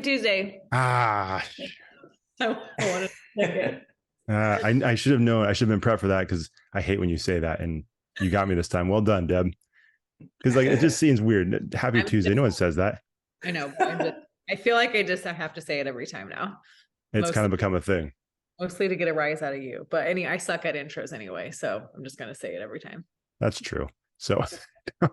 Happy Tuesday. Ah, I wanted to check it. I should have known. I should have been prepped for that because I hate when you say that, and you got me this time. Well done, Deb. Because like it just seems weird. Happy I'm Tuesday. just, No one says that. I know, but I feel like I have to say it every time now. It's kind Mostly, of become a thing. mostly to get a rise out of you. But I suck at intros anyway, so I'm just gonna say it every time. That's true. So,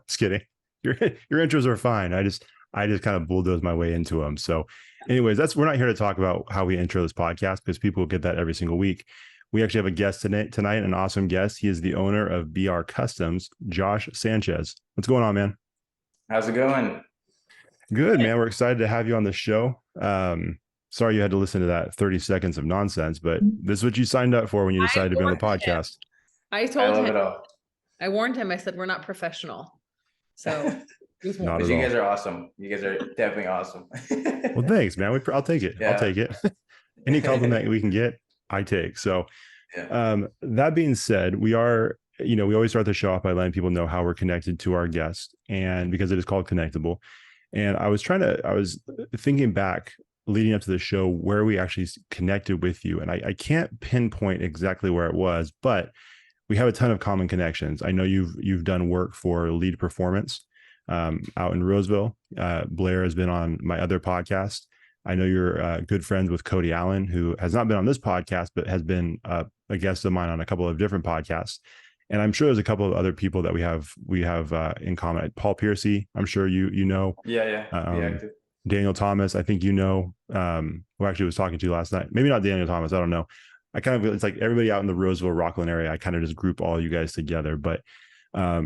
just kidding. Your intros are fine. I just kind of bulldoze my way into them. So, anyways, we're not here to talk about how we intro this podcast because people get that every single week. We actually have a guest tonight, an awesome guest. He is the owner of BR Customs, Josh Sanchez. What's going on, man? How's it going? Good, man. We're excited to have you on the show. Sorry you had to listen to that 30 seconds of nonsense, but this is what you signed up for when you decided to be on the podcast. I I told love him, it all. I warned him, I said, we're not professional. So he's Not Because at you all. guys are awesome. You guys are definitely awesome. Well, thanks, man. I'll take it. Yeah. I'll take it. Any compliment we can get, I take. So, Yeah. that being said, we always start the show off by letting people know how we're connected to our guest, and because it is called Connectable. And I was thinking back leading up to the show where we actually connected with you, and I can't pinpoint exactly where it was, but we have a ton of common connections. I know you've done work for Lead Performance out in Roseville. Blair has been on my other podcast. I know you're good friends with Cody Allen, who has not been on this podcast, but has been a guest of mine on a couple of different podcasts. And I'm sure there's a couple of other people that we have in common. Paul Piercy, I'm sure you know. Yeah. Daniel Thomas, I think who actually was talking to you last night. Maybe not Daniel Thomas, I don't know. It's like everybody out in the Roseville, Rockland area, I kind of just group all you guys together. But I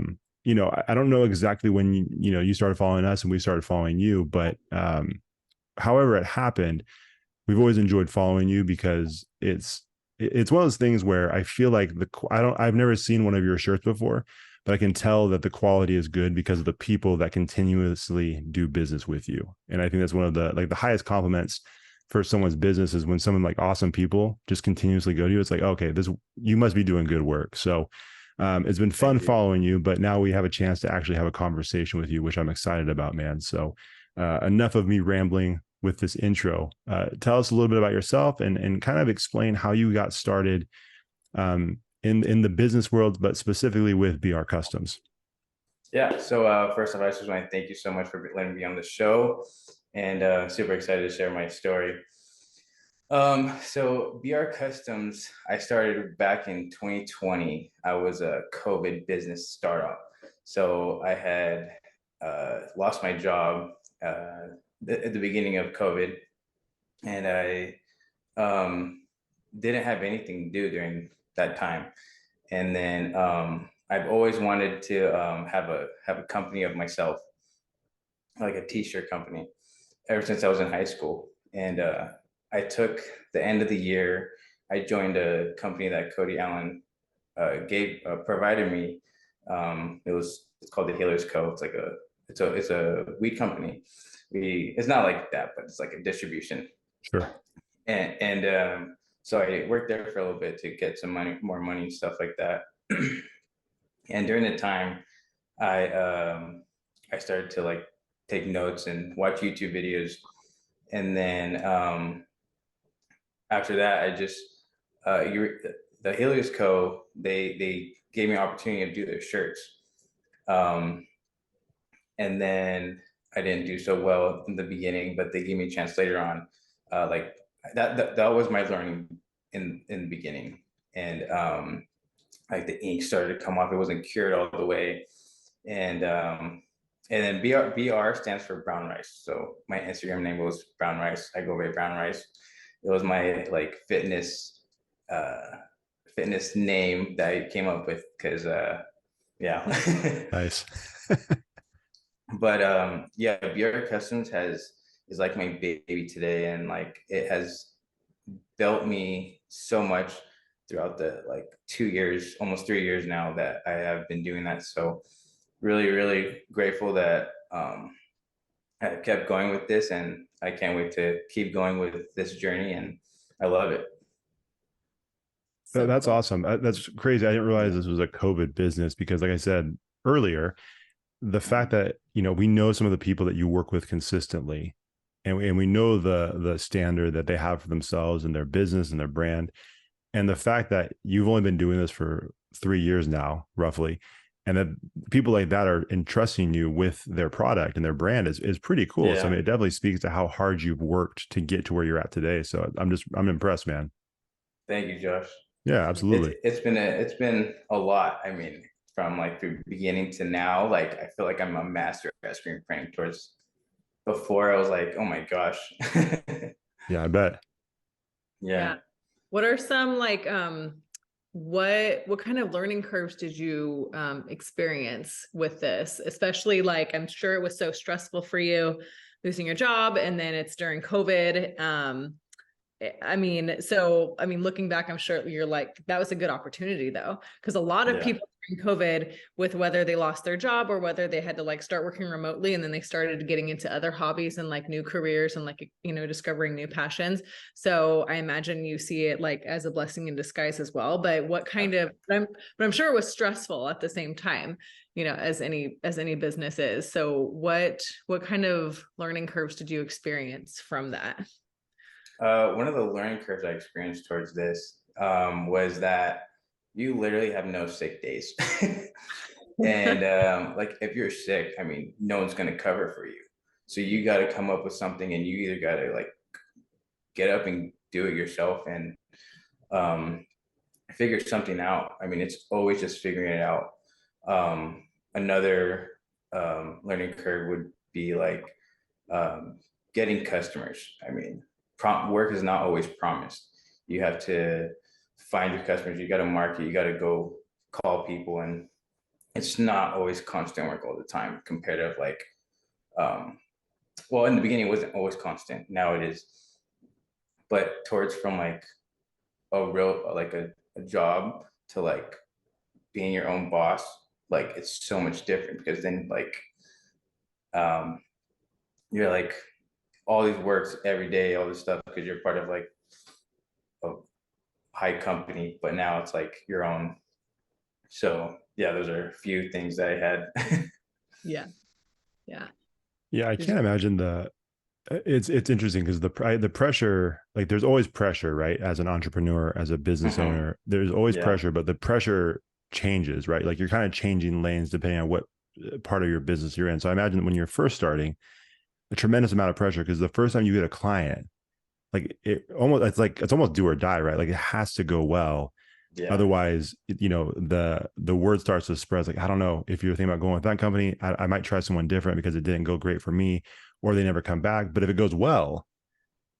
don't know exactly when you started following us and we started following you, but however it happened, we've always enjoyed following you because it's one of those things where I feel like I've never seen one of your shirts before, but I can tell that the quality is good because of the people that continuously do business with you. And I think that's one of the highest compliments for someone's business is when someone like awesome people just continuously go to you. It's like, okay, you must be doing good work. So it's been fun following you, but now we have a chance to actually have a conversation with you, which I'm excited about, man. So enough of me rambling with this intro. Tell us a little bit about yourself and kind of explain how you got started in the business world, but specifically with BR Customs. Yeah. So first off, I just want to thank you so much for letting me on the show, and super excited to share my story. So BR Customs, I started back in 2020. I was a COVID business startup. So I had lost my job at the beginning of COVID, and I didn't have anything to do during that time. And then I've always wanted to have a company of myself, like a t-shirt company, ever since I was in high school. And I took the end of the year, I joined a company that Cody Allen provided me. It's called the Healers Co. It's a weed company. It's not like that, but it's like a distribution. Sure. And so I worked there for a little bit to get some more money and stuff like that. And during the time, I started to like take notes and watch YouTube videos. And then after that, the Helios Co. They gave me an opportunity to do their shirts. And then I didn't do so well in the beginning, but they gave me a chance later on. Like that was my learning in the beginning. And like the ink started to come off. It wasn't cured all the way. And then BR stands for brown rice. So my Instagram name was Brown Rice. I go by Brown Rice. It was my like fitness name that I came up with because yeah. Nice. But yeah, BR Customs is like my baby today, and like it has built me so much throughout the like 2 years, almost 3 years now that I have been doing that. So really, really grateful that I kept going with this, and I can't wait to keep going with this journey, and I love it. That's awesome. That's crazy. I didn't realize this was a COVID business because, like I said earlier, the fact that we know some of the people that you work with consistently, and we know the standard that they have for themselves and their business and their brand. And the fact that you've only been doing this for 3 years now, roughly, and that people like that are entrusting you with their product and their brand is pretty cool. So I Yeah. mean, it definitely speaks to how hard you've worked to get to where you're at today. So I'm impressed, man. Thank you, Josh. Yeah, absolutely. It's been a lot. I mean, from like the beginning to now, like I feel like I'm a master at screen printing. Towards before, I was like, oh my gosh. Yeah, I bet. Yeah. What are some like what kind of learning curves did you experience with this? Especially like I'm sure it was so stressful for you losing your job, and then it's during COVID. I mean, looking back, I'm sure you're like, that was a good opportunity though, because a lot of Yeah. people during COVID, with whether they lost their job or whether they had to like start working remotely, and then they started getting into other hobbies and like new careers and like, you know, discovering new passions. So I imagine you see it like as a blessing in disguise as well. But what kind of, but I'm sure it was stressful at the same time, you know, as any business is. So what kind of learning curves did you experience from that? One of the learning curves I experienced towards this was that you literally have no sick days. And like if you're sick, I mean, no one's gonna cover for you. So you got to come up with something, and you either got to like get up and do it yourself and um, figure something out. I mean, it's always just figuring it out. Another learning curve would be like um, getting customers. I mean, work is not always promised. You have to find your customers. You got to market. You got to go call people, and it's not always constant work all the time. Compared to like, well, in the beginning, it wasn't always constant. Now it is. But towards from like a real like a job to like being your own boss, like it's so much different because then like um you're like all these works every day, all this stuff because you're part of like a high company, but now it's like your own. So yeah, those are a few things that I had. Yeah. Yeah. Yeah, I Did you- can't imagine it's interesting because the pressure, like there's always pressure, right? As an entrepreneur, as a business Mhm. owner, there's always Yeah. pressure, but the pressure changes, right? Like you're kind of changing lanes depending on what part of your business you're in. So I imagine when you're first starting, a tremendous amount of pressure because the first time you get a client, like it's almost do or die, right? Like it has to go well. Yeah. Otherwise, you know, the word starts to spread. It's like, I don't know if you're thinking about going with that company, I might try someone different because it didn't go great for me, or they never come back. But if it goes well,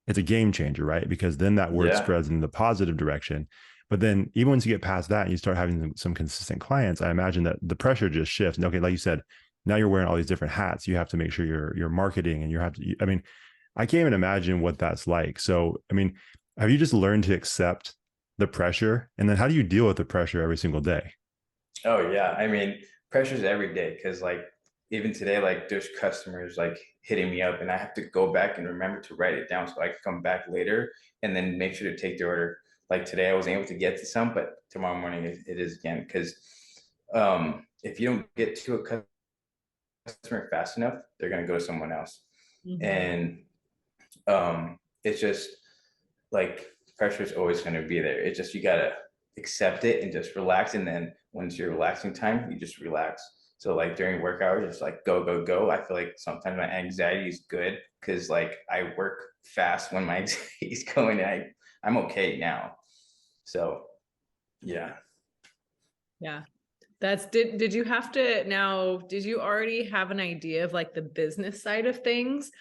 it's a game changer, right? Because then that word Yeah. spreads in the positive direction. But then even once you get past that and you start having some consistent clients, I imagine that the pressure just shifts. And okay, like you said, now you're wearing all these different hats. You have to make sure you're marketing and you have to, I mean, I can't even imagine what that's like. So, I mean, have you just learned to accept the pressure? And then how do you deal with the pressure every single day? Oh yeah. I mean, pressure's every day because like even today, like there's customers like hitting me up, and I have to go back and remember to write it down so I can come back later and then make sure to take the order. Like today, I was able to get to some, but tomorrow morning it is again because if you don't get to a customer fast enough, they're gonna go to someone else, Mhm. and it's just like pressure is always going to be there. It's just you gotta accept it and just relax. And then once you're relaxing time, you just relax. So like during work hours, it's like go, go, go. I feel like sometimes my anxiety is good because like I work fast when my anxiety is going. And I'm okay now. So yeah. Yeah. Did you have to now, did you already have an idea of like the business side of things?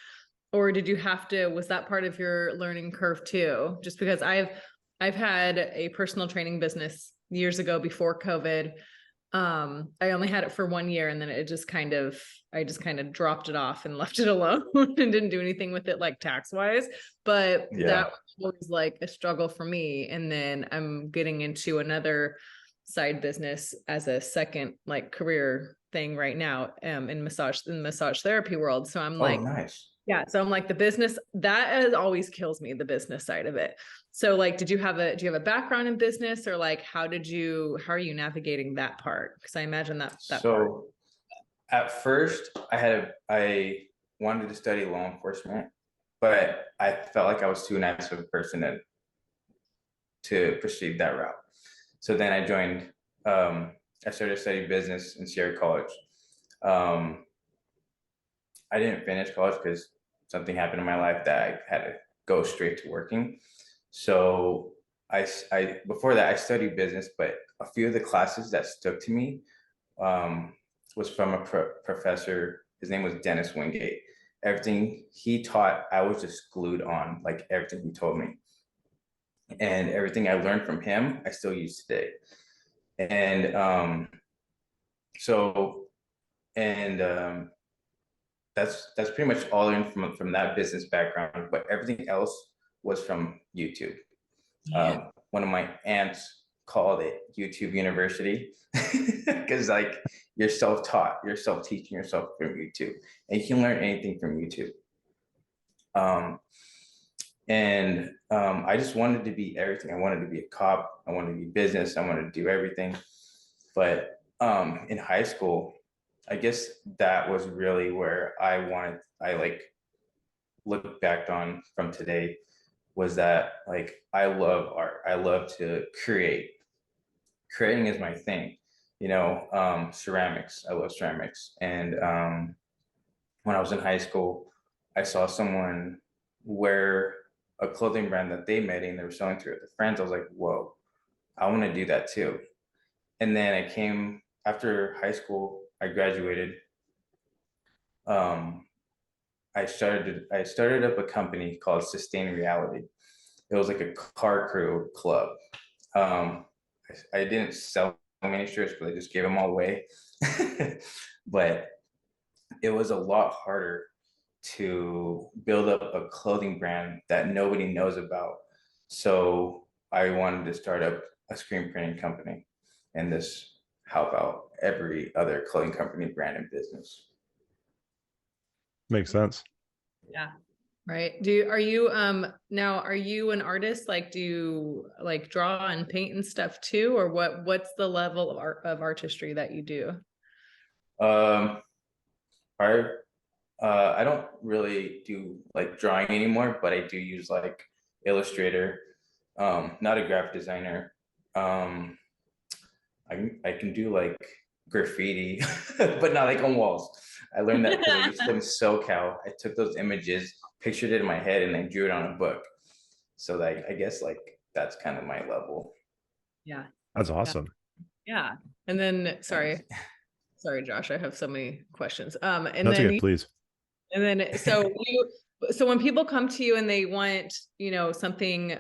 Or did you have to, was that part of your learning curve too? Just because I've had a personal training business years ago before COVID. I only had it for 1 year, and then I just kind of dropped it off and left it alone and didn't do anything with it like tax wise. But that Yeah. was always like a struggle for me. And then I'm getting into another side business as a second like career thing right now, in the massage therapy world. So I'm Oh, like, nice. yeah, so I'm like the business that always kills me, the business side of it. So like, do you have a background in business, or like, how are you navigating that part? Because I imagine that part. So at first I wanted to study law enforcement, but I felt like I was too nice of a person to proceed that route. So then I joined, I started studying business in Sierra College. Um, I didn't finish college because something happened in my life that I had to go straight to working. So before that, I studied business, but a few of the classes that stuck to me was from a professor. His name was Dennis Wingate. Everything he taught, I was just glued on, like everything he told me. And everything I learned from him, I still use today. And so, and that's pretty much all in from that business background. But everything else was from YouTube. Yeah. One of my aunts called it YouTube University because like you're self-taught, you're self-teaching yourself from YouTube, and you can learn anything from YouTube. I just wanted to be everything. I wanted to be a cop. I wanted to be business. I wanted to do everything. But in high school, I guess that was really where I like look back on from today was that like I love art. I love to create. Creating is my thing. Ceramics. I love ceramics. And when I was in high school, I saw someone wear a clothing brand that they made and they were selling to their friends. I was like, whoa, I want to do that too. And then I came after high school, I graduated. Um, I started up a company called Sustain Reality. It was like a car crew club. Um, I didn't sell many shirts, but I just gave them all away. But it was a lot harder to build up a clothing brand that nobody knows about. So I wanted to start up a screen printing company and this help out every other clothing company brand and business. Makes sense. Yeah. Right. Are you an artist? Like, do you like draw and paint and stuff too? Or what's the level of artistry that you do? Um, I don't really do like drawing anymore, but I do use like Illustrator. Not a graphic designer. Um, I can do like graffiti, but not like on walls. I learned that because I used to live in SoCal. I took those images, pictured it in my head, and then drew it on a book. So like I guess like that's kind of my level. Yeah. That's awesome. Yeah. And then sorry, Josh, I have so many questions. And That's then okay, please. and then so when people come to you and they want, something,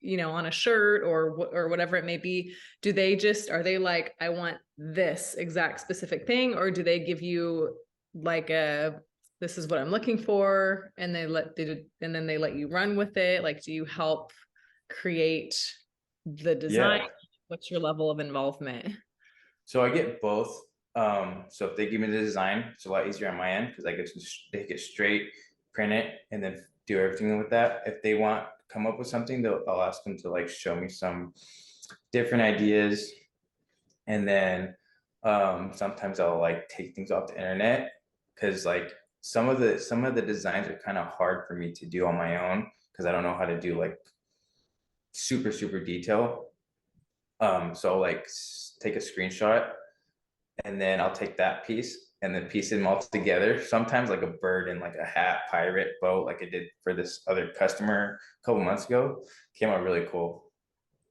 on a shirt or whatever it may be, are they like, I want this exact specific thing, or do they give you like this is what I'm looking for, and and then they let you run with it? Like, do you help create the design? Yeah. What's your level of involvement? So I get both. So if they give me the design, it's a lot easier on my end because I get to take it straight, print it, and then do everything with that. If they want to come up with something, I'll ask them to like show me some different ideas, and then sometimes I'll like take things off the internet because like some of the designs are kind of hard for me to do on my own because I don't know how to do like super detail. So I'll like take a screenshot and then I'll take that piece and then piece them all together. Sometimes like a bird and like a hat, pirate, boat, like I did for this other customer a couple months ago, came out really cool.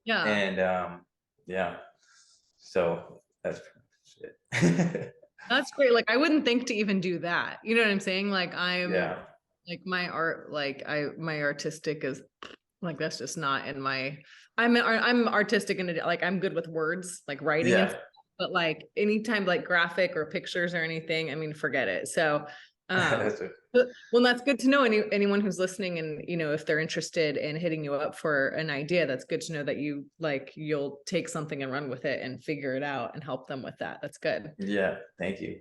Yeah. And yeah, so that's it. That's great. Like, I wouldn't think to even do that. You know what I'm saying? Like, Yeah. like my art, like my artistic is like, that's just not in my, I'm artistic and like, I'm good with words, like writing and Yeah. stuff, but like anytime like graphic or pictures or anything, I mean, forget it. So, That's it. well, that's good to know. Anyone who's listening and, if they're interested in hitting you up for an idea, that's good to know that you'll take something and run with it and figure it out and help them with that. That's good. Yeah. Thank you.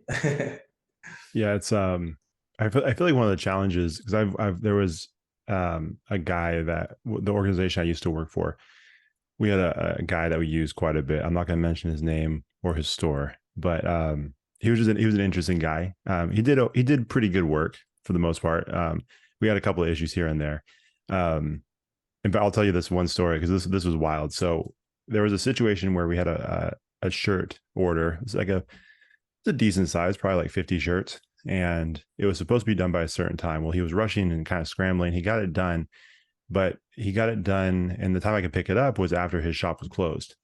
Yeah, it's I feel like one of the challenges, because there was a guy that the organization I used to work for, we had a guy that we used quite a bit. I'm not going to mention his name or his store, but he was an interesting guy. He did pretty good work for the most part. we had a couple of issues here and there. And but I'll tell you this one story because this was wild. So there was a situation where we had a shirt order. It's like it's a decent size, probably like 50 shirts, and it was supposed to be done by a certain time. Well, he was rushing and kind of scrambling. He got it done, but he got it done, and the time I could pick it up was after his shop was closed.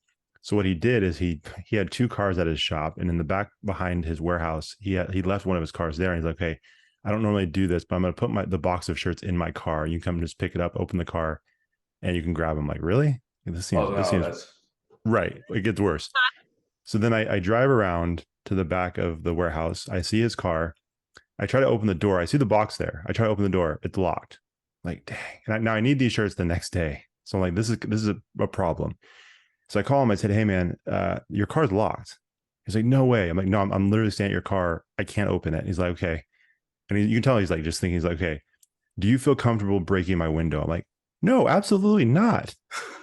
So what he did is he had two cars at his shop, and in the back behind his warehouse, he left one of his cars there. And he's like, "Hey, I don't normally do this, but I'm going to put the box of shirts in my car. You come just pick it up, open the car, and you can grab them." Like, really? This seems right. It gets worse. So then I drive around to the back of the warehouse. I see his car. I try to open the door. I see the box there. I try to open the door. It's locked. Like, dang. And now I need these shirts the next day. So I'm like, this is a problem. So I call him. I said, "Hey man, your car's locked." He's like, "No way." I'm like, "No, I'm literally standing at your car. I can't open it." He's like, "Okay." And you can tell he's like just thinking. He's like, "Okay, do you feel comfortable breaking my window?" I'm like, "No, absolutely not.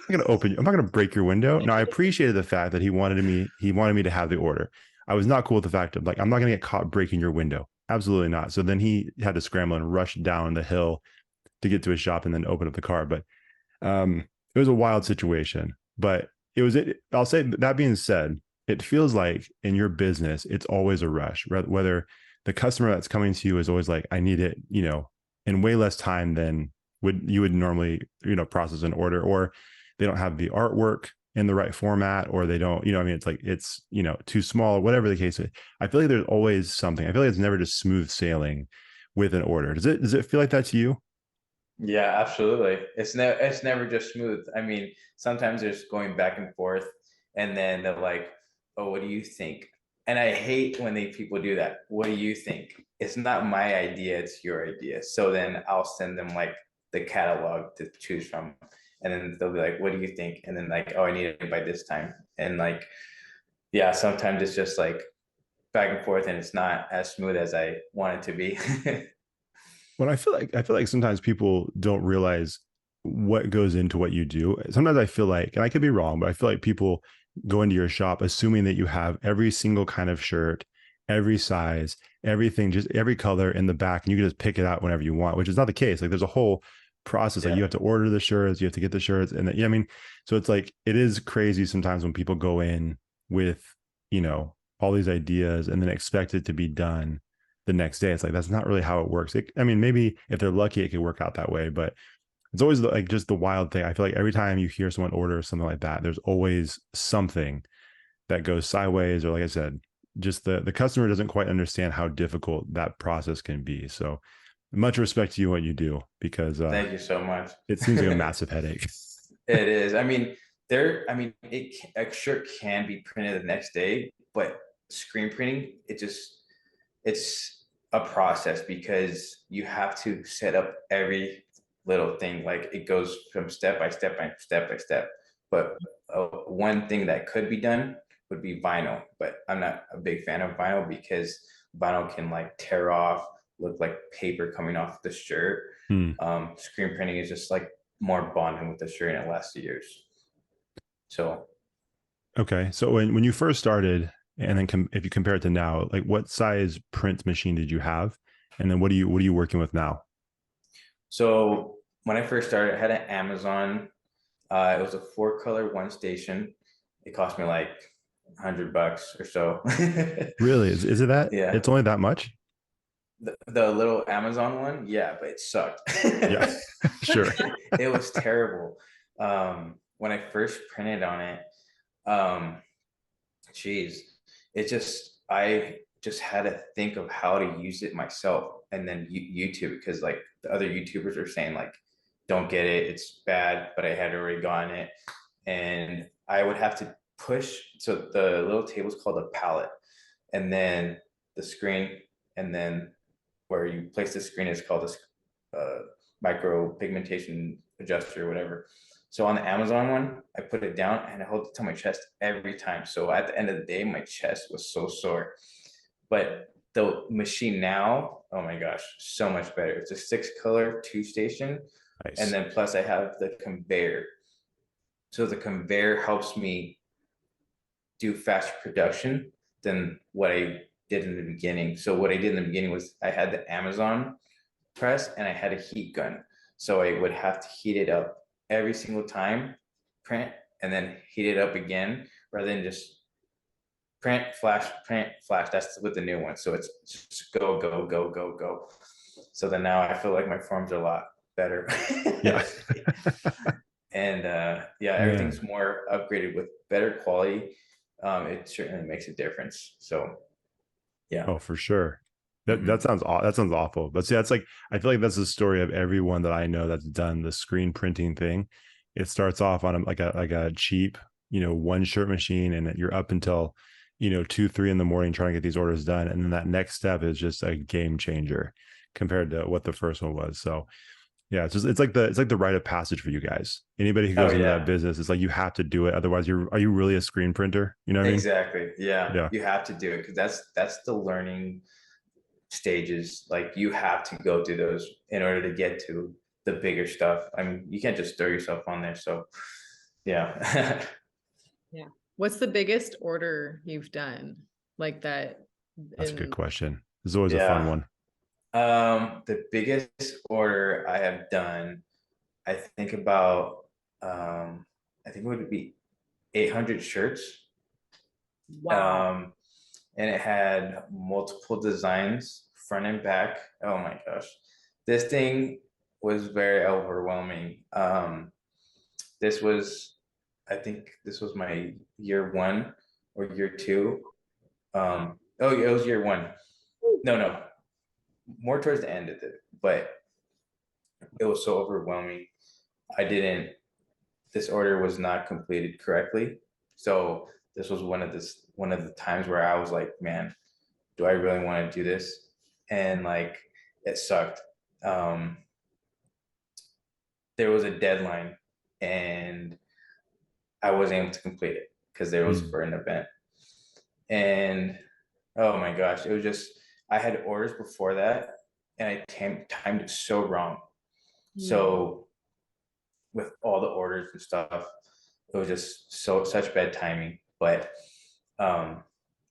I'm not going to break your window." Now I appreciated the fact that he wanted me to have the order. I was not cool with the fact of like, I'm not going to get caught breaking your window. Absolutely not. So then he had to scramble and rush down the hill to get to his shop and then open up the car. But it was a wild situation. But I'll say that being said, it feels like in your business, it's always a rush, whether the customer that's coming to you is always like, "I need it, in way less time than you would normally, process an order," or they don't have the artwork in the right format, or they don't, it's like, it's, too small, whatever the case is. I feel like there's always something. I feel like it's never just smooth sailing with an order. Does it feel like that to you? Yeah, absolutely. It's never just smooth. I mean, sometimes there's going back and forth, and then they're like, "Oh, what do you think?" And I hate when people do that. "What do you think?" It's not my idea, it's your idea. So then I'll send them like the catalog to choose from. And then they'll be like, "What do you think?" And then like, "Oh, I need it by this time." And like, yeah, sometimes it's just like back and forth, and it's not as smooth as I want it to be. Well, I feel like sometimes people don't realize what goes into what you do. Sometimes I feel like, and I could be wrong, but I feel like people go into your shop assuming that you have every single kind of shirt, every size, everything, just every color in the back, and you can just pick it out whenever you want, which is not the case. Like, there's a whole process. Like, Yeah. you have to order the shirts, you have to get the shirts, and I mean, so it's like, it is crazy sometimes when people go in with, all these ideas and then expect it to be done the next day. It's like, that's not really how it works. I mean, maybe if they're lucky, it could work out that way, but it's always like just the wild thing. I feel like every time you hear someone order something like that, there's always something that goes sideways, or like I said, just the customer doesn't quite understand how difficult that process can be. So much respect to you, what you do, because Thank you so much. it seems like a massive headache. It is. I mean, a shirt can be printed the next day, but screen printing, it's a process because you have to set up every little thing. Like, it goes from step by step by step by step. But one thing that could be done would be vinyl, but I'm not a big fan of vinyl because vinyl can like tear off, look like paper coming off the shirt. Hmm. Screen printing is just like more bonding with the shirt, and it lasts years. So Okay. So when you first started, and then if you compare it to now, like, what size print machine did you have? And then what are you working with now? So when I first started, I had an Amazon. It was a 4-color one station. It cost me like $100 or so. Really? Is it that? Yeah, It's only that much? the little Amazon one. Yeah, but it sucked. Yeah, sure. It was terrible. When I first printed on it, um, geez, I just had to think of how to use it myself, and then YouTube, because like the other YouTubers are saying like, "Don't get it, it's bad," but I had already gotten it, and I would have to push. So the little table is called a pallet, and then the screen, and then where you place the screen is called a micro pigmentation adjuster or whatever. So on the Amazon one, I put it down and I hold it to my chest every time. So at the end of the day, my chest was so sore. But the machine now, oh my gosh, so much better. It's a 6-color 2-station. And Nice. then plus I have the conveyor. So the conveyor helps me do faster production than what I did in the beginning. So what I did in the beginning was I had the Amazon press, and I had a heat gun. So I would have to heat it up every single time, print, and then heat it up again, rather than just print, flash, print, flash. That's with the new one. So it's just go, go, go, go, go. So then now I feel like my forms are a lot better. Yeah. And yeah, everything's more upgraded with better quality. It certainly makes a difference. So yeah. Oh, for sure. That Mhm. that sounds that sounds awful. But see, that's like, I feel like that's the story of everyone that I know that's done the screen printing thing. It starts off on like a cheap, one shirt machine, and you're up until 2, 3 in the morning trying to get these orders done. And then that next step is just a game changer compared to what the first one was. So yeah, it's like the rite of passage for you guys. Anybody who Oh goes into that yeah. business, it's like you have to do it. Otherwise, are you really a screen printer? You know what I mean? Exactly. Yeah. Yeah. You have to do it because that's the learning stages. Like you have to go through those in order to get to the bigger stuff. I mean, you can't just throw yourself on there. So yeah. Yeah. What's the biggest order you've done like that? That's a good In question. This is always a fun Yeah. one. The biggest order I have done, I think about I think it would be 800 shirts. wow. And it had multiple designs, front and back. Oh my gosh. This thing was very overwhelming. This was, I think this was my year one or year two. Oh, yeah, it was year one. No, more towards the end of it, but it was so overwhelming. I didn't, this order was not completed correctly. So this was one of the times where I was like, man, do I really want to do this? And like it sucked. Um, there was a deadline and I wasn't able to complete it because there was Mm. for an event. And oh my gosh, it was just I had orders before that and I timed it so wrong. Mm. So with all the orders and stuff, it was just such bad timing. But um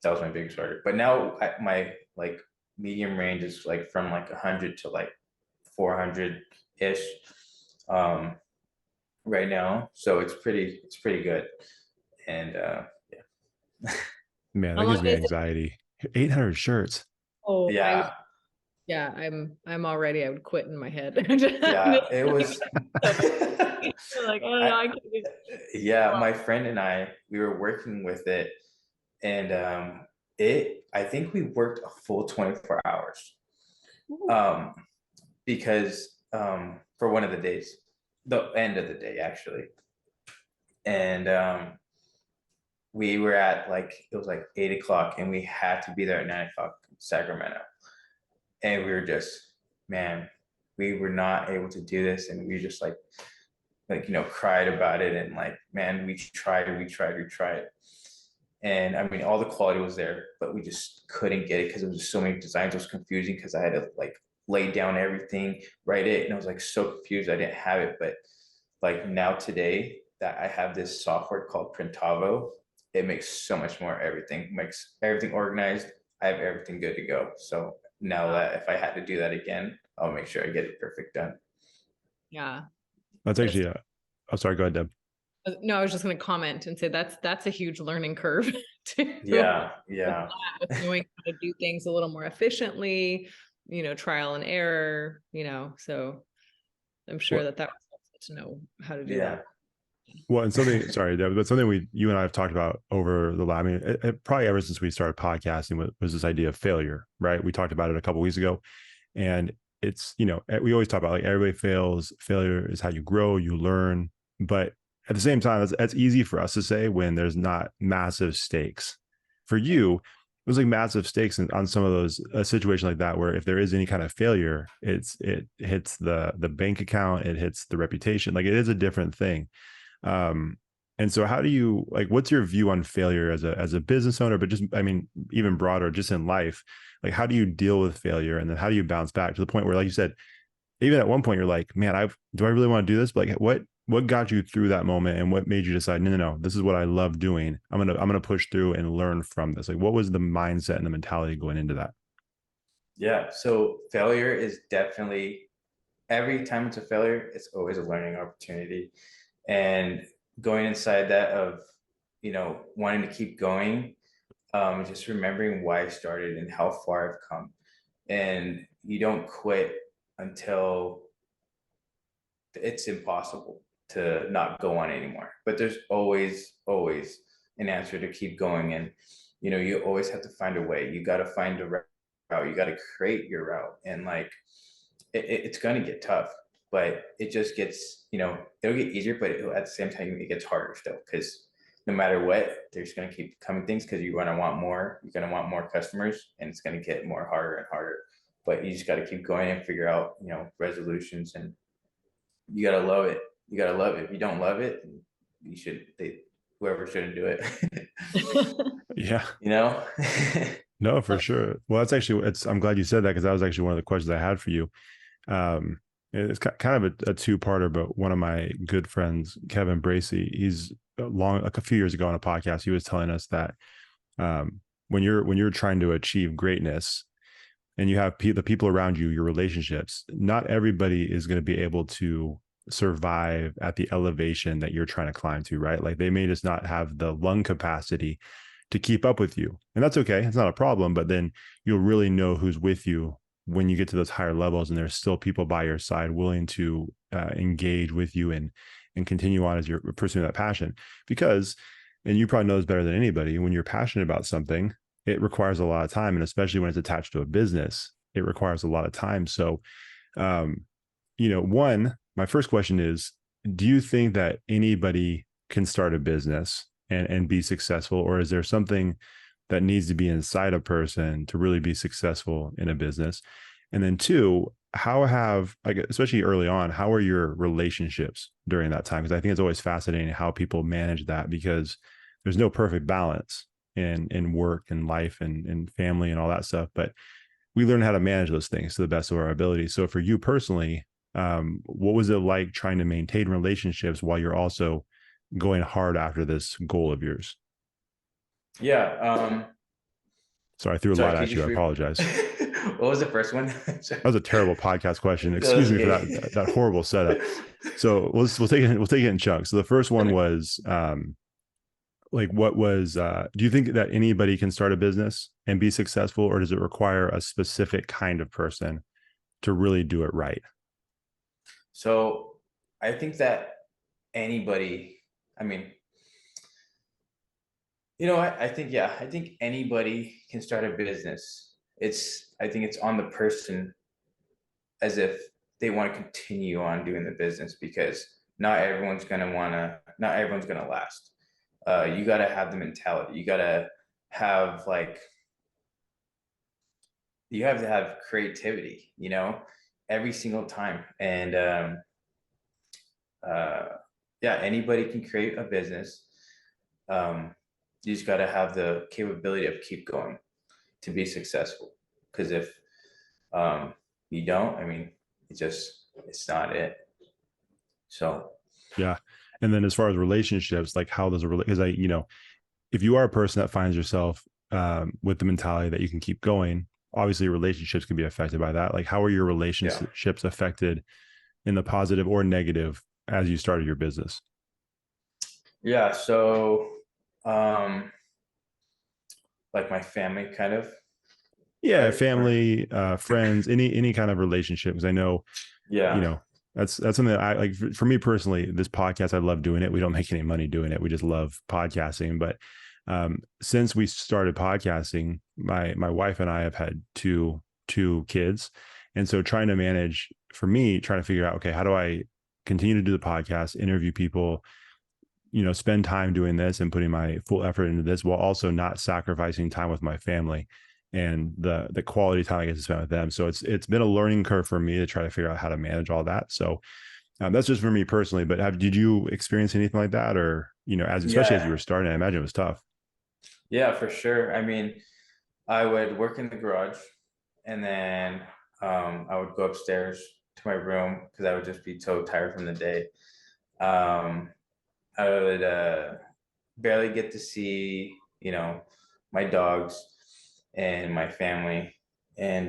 that was my biggest order. But now my like medium range is like from like 100 to like 400 ish right now. So it's pretty good. And yeah. Man, How that long gives me is it? anxiety. 800 shirts. Oh, Yeah, yeah, I'm already, I would quit in my head. yeah, it was Like, oh no, I I can't do yeah, my friend and I we were working with it and it I think we worked a full 24 hours. it. Um because for one of the days, the end of the day actually. And we were at like it was like 8 o'clock and we had to be there at 9 o'clock in Sacramento. And we were just, man, we were not able to do this. And we just cried about it and like, man, we tried. And I mean, all the quality was there, but we just couldn't get it because it was just so many designs. It was confusing because I had to like lay down everything, write it, and I was like so confused. I didn't have it, but like now today that I have this software called Printavo, it makes so much more everything, makes everything organized. I have everything good to go. So now that if I had to do that again, I'll make sure I get it perfect done. Yeah. That's That's actually oh, sorry, go ahead, Deb. no, I was just going to comment and say that's a huge learning curve too. Yeah, With yeah, that, with knowing how to do things a little more efficiently, trial and error, so I'm sure Well, that was helpful to know how to do yeah. that. well, and something, sorry, Deb, but something you and I have talked about over the last, I mean, probably ever since we started podcasting was this idea of failure, right? We talked about it a couple of weeks ago, and it's, we always talk about like everybody fails. Failure is how you grow, you learn. But at the same time, that's easy for us to say when there's not massive stakes. For you, it was like massive stakes on some of those situations like that, where if there is any kind of failure, it hits the bank account, it hits the reputation. Like it is a different thing. And so how do you, like, what's your view on failure as a business owner, but just, I mean, even broader, just in life, like, how do you deal with failure? And then how do you bounce back to the point where, like you said, even at one point you're like, man, do I really want to do this? But like, what got you through that moment and what made you decide, no, this is what I love doing. I'm going to push through and learn from this. Like, what was the mindset and the mentality going into that? Yeah. So failure is definitely, every time it's a failure, it's always a learning opportunity. And going inside that of, wanting to keep going, just remembering why I started and how far I've come. And you don't quit until it's impossible to not go on anymore. But there's always an answer to keep going. And, you always have to find a way. You got to find a route. You got to create your route. And like, it's going to get tough, but it just gets, it'll get easier, but at the same time, it gets harder still, because no matter what, there's going to keep coming things, because you're going to want more, you're going to want more customers, and it's going to get more harder and harder. But you just got to keep going and figure out, resolutions, and you got to love it. You got to love it. If you don't love it, you should, whoever shouldn't do it. Yeah. you know? No, for sure. Well, that's actually, I'm glad you said that, because that was actually one of the questions I had for you. It's kind of a two-parter, but one of my good friends, Kevin Bracey, he's like a few years ago on a podcast, he was telling us that when you're trying to achieve greatness and you have the people around you, your relationships, not everybody is going to be able to survive at the elevation that you're trying to climb to, right? Like they may just not have the lung capacity to keep up with you. And that's okay. It's not a problem, but then you'll really know who's with you when you get to those higher levels, and there's still people by your side willing to engage with you and continue on as you're pursuing that passion. Because, and you probably know this better than anybody, when you're passionate about something, it requires a lot of time. And especially when it's attached to a business, it requires a lot of time. So, my first question is, do you think that anybody can start a business and be successful? Or is there something that needs to be inside a person to really be successful in a business? And then two, especially early on, how are your relationships during that time? Because I think it's always fascinating how people manage that, because there's no perfect balance in work and life and family and all that stuff. But we learn how to manage those things to the best of our ability. So for you personally, what was it like trying to maintain relationships while you're also going hard after this goal of yours? Yeah. Sorry, I threw a lot at you. I apologize. What was the first one? That was a terrible podcast question. Excuse me for that horrible setup. So we'll take it in chunks. So the first one was do you think that anybody can start a business and be successful, or does it require a specific kind of person to really do it right? So I think that anybody, I mean, I think anybody can start a business. I think it's on the person, as if they want to continue on doing the business, because not everyone's going to last. You got to have the mentality. You got to have you have to have creativity, every single time. And anybody can create a business. You just got to have the capability of keep going to be successful. Because if you don't, it's not it. So Yeah. And then as far as relationships, like how does because if you are a person that finds yourself with the mentality that you can keep going, obviously relationships can be affected by that. Like how are your relationships affected in the positive or negative as you started your business? Yeah. So like my family kind of. Yeah. Right? Family, friends, any kind of relationship. Because I know, that's something that I like. For me personally, this podcast, I love doing it. We don't make any money doing it. We just love podcasting. But since we started podcasting, my wife and I have had two kids. And so trying to figure out, okay, how do I continue to do the podcast, interview people, spend time doing this and putting my full effort into this while also not sacrificing time with my family and the quality time I get to spend with them. So it's been a learning curve for me to try to figure out how to manage all that. So that's just for me personally, but did you experience anything like that? Or, especially as you were starting, I imagine it was tough. Yeah, for sure. I mean, I would work in the garage, and then I would go upstairs to my room because I would just be so tired from the day. I would barely get to see, my dogs and my family. And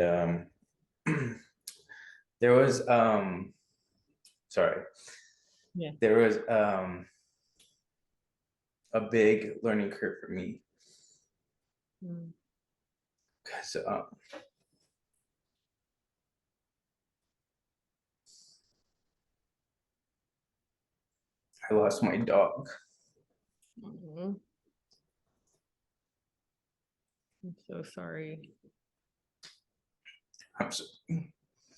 there was sorry. Yeah. There was a big learning curve for me. Mm. Because I lost my dog. Mhm. I'm so sorry. I'm so,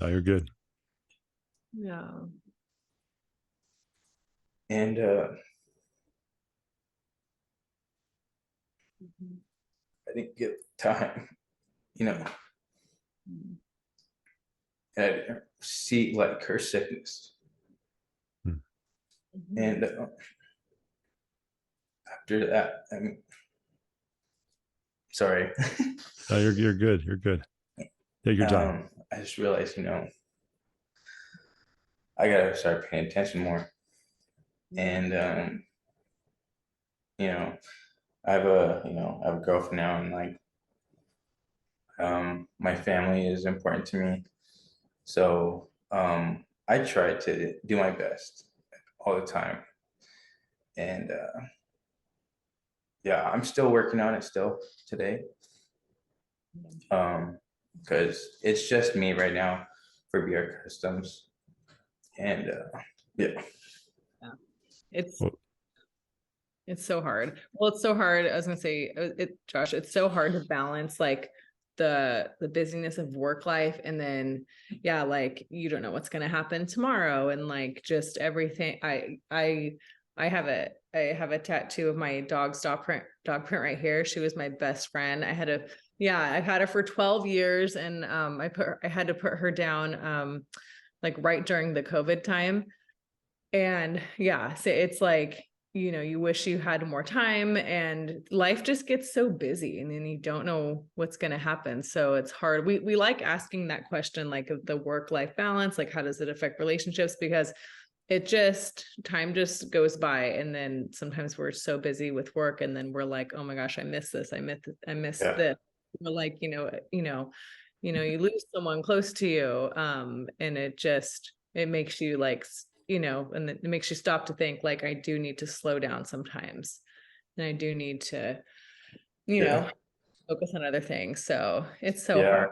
No, you're good. Yeah. and Mhm. I didn't get time, you know, Mhm. and I didn't see like her sickness. Hmm. And after that, I mean, sorry. No, you're good. You're good. Take your time. I just realized, I gotta start paying attention more. And you know, I have a girlfriend now, and like my family is important to me. So I try to do my best all the time. And yeah, I'm still working on it still today. Because it's just me right now for BR Customs. And yeah. Yeah. It's Well, it's so hard. Well, it's so hard. I was gonna say, Josh, it's so hard to balance like the busyness of work life, and then yeah, like you don't know what's gonna happen tomorrow, and like just everything. I have a tattoo of my dog's dog print right here. She was my best friend. I've had her for 12 years, and I had to put her down like right during the COVID time. And yeah, so it's like, you wish you had more time, and life just gets so busy, and then you don't know what's going to happen. So it's hard. We like asking that question, like of the work-life balance, like how does it affect relationships? Because time just goes by, and then sometimes we're so busy with work, and then we're like, oh my gosh, I miss this. I miss Yeah. this. We're like, you lose someone close to you. And it makes you like, and it makes you stop to think like, I do need to slow down sometimes. And I do need to, Yeah. focus on other things. So it's so Yeah. hard.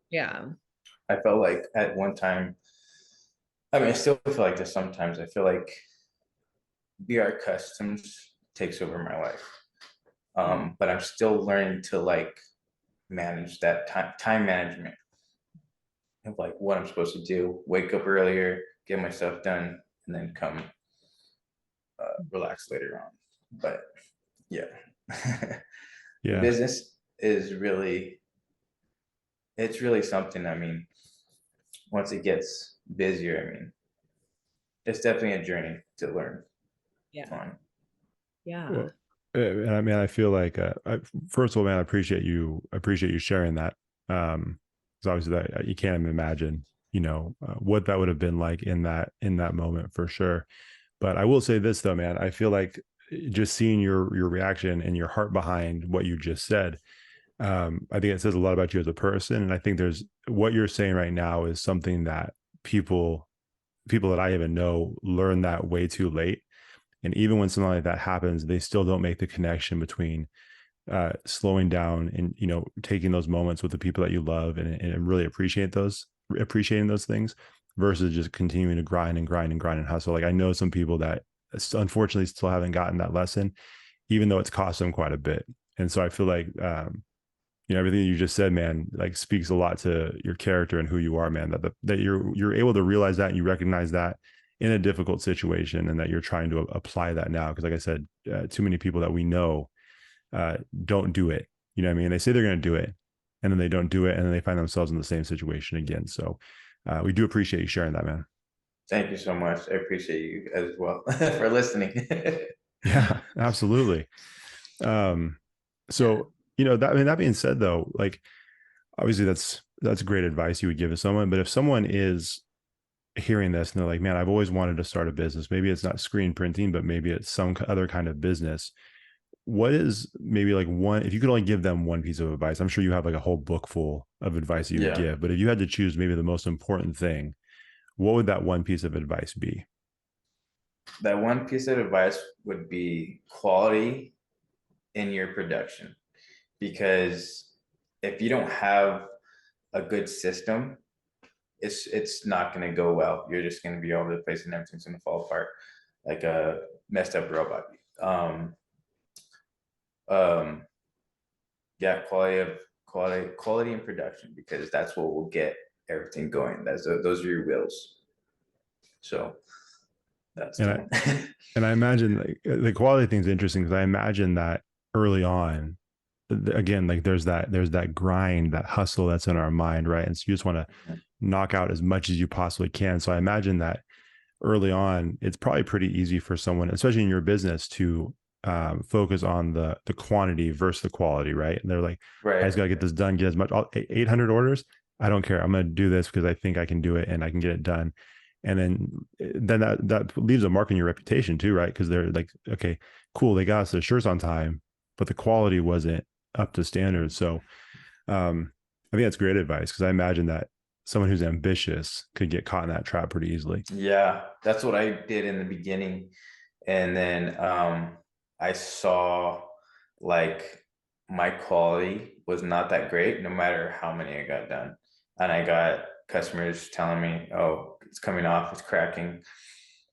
Yeah. I felt like at one time, I mean, I still feel like this sometimes. I feel like BR Customs takes over my life. But I'm still learning to like manage that time management of like what I'm supposed to do, wake up earlier, get my stuff done, and then come relax later on. But yeah, the yeah. business is really, it's really something. I mean, once it gets busier, I mean, it's definitely a journey to learn Yeah. on. Yeah. Well, and I mean, I feel like, first of all, man, I appreciate you sharing that. Because obviously that you can't even imagine, what that would have been like in that moment for sure. But I will say this though, man, I feel like just seeing your reaction and your heart behind what you just said, I think it says a lot about you as a person. And I think there's what you're saying right now is something that people that I even know learn that way too late. And even when something like that happens, they still don't make the connection between slowing down and taking those moments with the people that you love and really appreciating those things versus just continuing to grind and grind and grind and hustle. Like I know some people that unfortunately still haven't gotten that lesson, even though it's cost them quite a bit. And so I feel like everything you just said, man, like speaks a lot to your character and who you are, man. That you're able to realize that and you recognize that in a difficult situation, and that you're trying to apply that now. Because, like I said, too many people that we know don't do it. You know what I mean? They say they're going to do it, and then they don't do it, and then they find themselves in the same situation again. So we do appreciate you sharing that, man. Thank you so much. I appreciate you as well for listening. Yeah, absolutely. Yeah. So that being said, though, like obviously that's great advice you would give to someone. But if someone is hearing this and they're like, man, I've always wanted to start a business, maybe it's not screen printing, but maybe it's some other kind of business, what is maybe like one, if you could only give them one piece of advice, I'm sure you have like a whole book full of advice you would Yeah. give, but if you had to choose maybe the most important thing, what would that one piece of advice be? That one piece of advice would be quality in your production, because if you don't have a good system, it's not going to go well. You're just going to be all over the place and everything's going to fall apart like a messed up robot. Um, um, yeah, quality and production, because that's what will get everything going. Those are your wheels. So that's And the I, one. and I imagine like the quality thing is interesting because I imagine that early on, again, like there's that grind, that hustle that's in our mind, right? And so you just want to knock out as much as you possibly can. So I imagine that early on, it's probably pretty easy for someone, especially in your business, to focus on the quantity versus the quality, right? And they're like, I Right. just got to get this done, get as much, 800 orders. I don't care. I'm going to do this because I think I can do it and I can get it done. And then that leaves a mark in your reputation too, right? Because they're like, okay, cool, they got us the shirts on time, but the quality wasn't up to standard. So I think that's great advice, because I imagine that someone who's ambitious could get caught in that trap pretty easily. Yeah, that's what I did in the beginning. And then I saw like my quality was not that great, no matter how many I got done. And I got customers telling me, oh, it's coming off, it's cracking.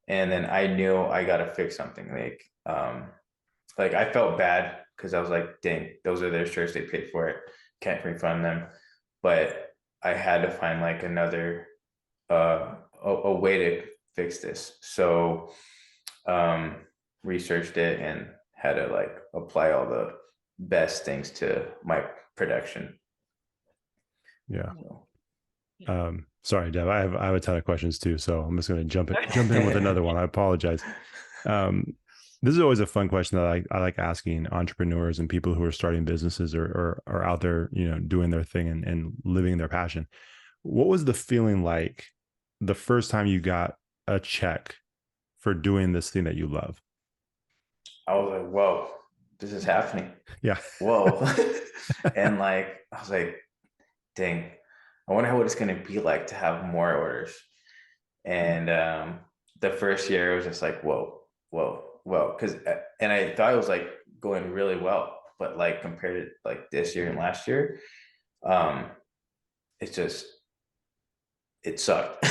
And then I knew I got to fix something. Like I felt bad because I was like, dang, those are their shirts, they paid for it, can't refund them. But I had to find like another a way to fix this. So um researched it and had to like apply all the best things to my production. Yeah. So. Sorry, Dev. I have a ton of questions too, so I'm just going to jump in with another one. I apologize. Um, this is always a fun question that I like asking entrepreneurs and people who are starting businesses or are out there, doing their thing and living their passion. What was the feeling like the first time you got a check for doing this thing that you love? I was like, whoa, this is happening. Yeah. Whoa. And like I was like, dang, I wonder what it's gonna be like to have more orders. And the first year it was just like, whoa, whoa, whoa. And I thought it was like going really well, but like compared to like this year and last year, um, it's just it sucked.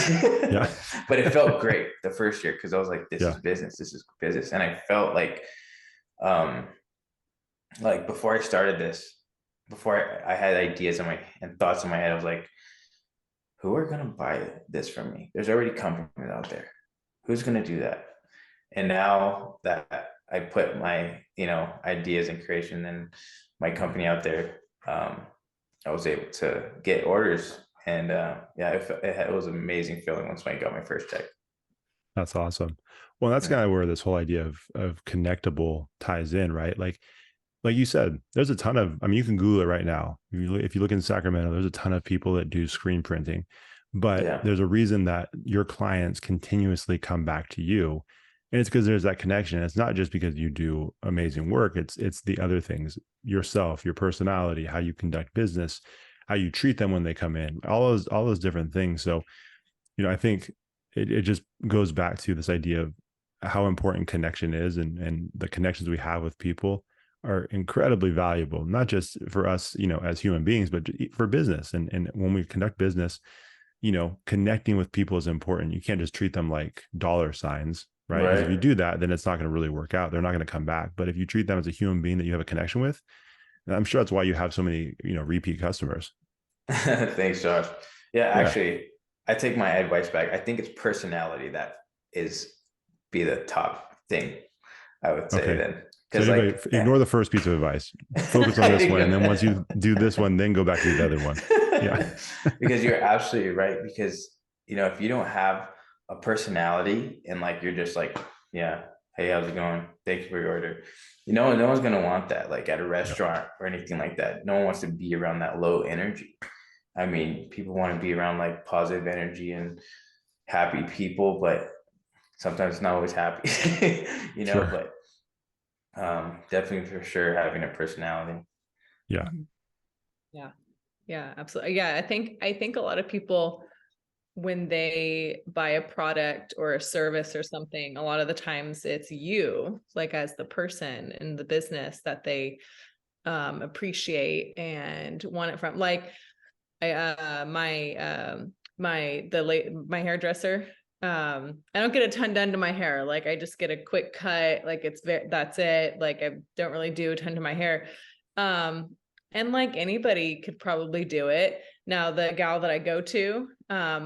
Yeah. But it felt great the first year because I was like, this is Yeah. business, this is business. And I felt um like before I started this, before I had ideas in my and thoughts in my head, I was like, who are gonna buy this from me? There's already companies out there. Who's gonna do that? And now that I put my, ideas and creation and my company out there, I was able to get orders. And yeah, it was an amazing feeling once I got my first check. That's awesome. Well, that's Yeah. kind of where this whole idea of connectable ties in, right? Like you said, there's a ton of, I mean, you can Google it right now. If you look in Sacramento, there's a ton of people that do screen printing, but Yeah. there's a reason that your clients continuously come back to you. And it's because there's that connection. It's not just because you do amazing work. It's the other things, yourself, your personality, how you conduct business, how you treat them when they come in, all those different things. So, I think it just goes back to this idea of how important connection is, and the connections we have with people are incredibly valuable, not just for us, as human beings, but for business. And when we conduct business, connecting with people is important. You can't just treat them like dollar signs, right? Because if you Right. do that, then it's not going to really work out. They're not going to come back. But if you treat them as a human being that you have a connection with, and I'm sure that's why you have so many, repeat customers. Thanks, Josh. Yeah, Yeah. actually, I take my advice back. I think it's personality that is be the top thing, I would say Okay. then. So Because anybody, like ignore the first piece of advice. Focus on this one, and then once you do this one, then go back to the other one. Yeah. because you're absolutely right. Because if you don't have a personality and like you're just like, yeah, hey, how's it going? Thank you for your order. No one's gonna want that. Like at a Yeah. restaurant or anything like that. No one wants to be around that low energy. I mean, people want to be around like positive energy and happy people, but sometimes it's not always happy, Sure. but Definitely for sure having a personality. Yeah. Mhm. Yeah, absolutely. Yeah, I think a lot of people, when they buy a product or a service or something, a lot of the times it's you, like as the person in the business, that they appreciate and want it from. Like my hairdresser, I don't get a ton done to my hair. Like I just get a quick cut, like that's it. Like I don't really do a ton to my hair. um and like anybody could probably do it. Now the gal that I go to,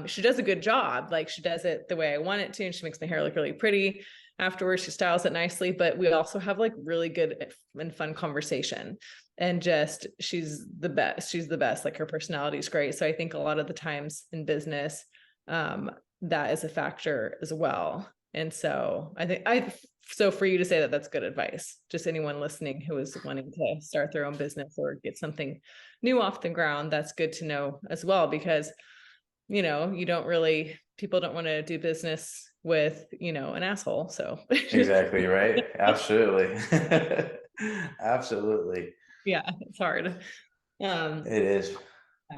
she does a good job. Like she does it the way I want it to, and she makes my hair look really pretty. Afterwards she styles it nicely, but we also have like really good and fun conversation. And just she's the best. Like her personality is great. So I think a lot of the times in business, that is a factor as well. And so so for you to say that, that's good advice. Just anyone listening who is wanting to start their own business or get something new off the ground, that's good to know as well, because people don't want to do business with an asshole. So Exactly, right? Absolutely. Absolutely. yeah, it's hard. um It is.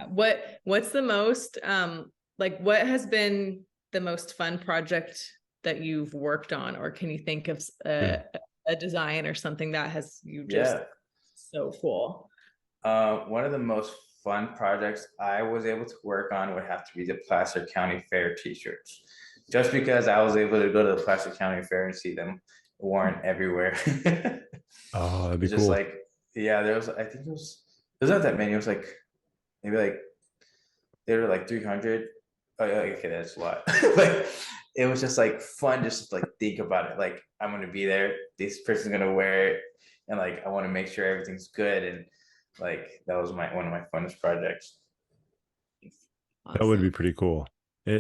what's the most like what has been the most fun project that you've worked on, or can you think of Yeah. a design or something that has you just Yeah. so cool? One of the most fun projects I was able to work on would have to be the Placer County Fair t-shirts. Just because I was able to go to the Placer County Fair and see them worn everywhere. Oh, that'd be It's just cool. like, yeah, I think it was not that many. It was like, maybe like, they were like 300. Oh, yeah, okay, that's a lot. Like, it was just like fun just to like think about it. Like, I'm gonna be there, this person's gonna wear it, and like I want to make sure everything's good. And like that was one of my funnest projects. That would be Awesome. pretty cool. Yeah.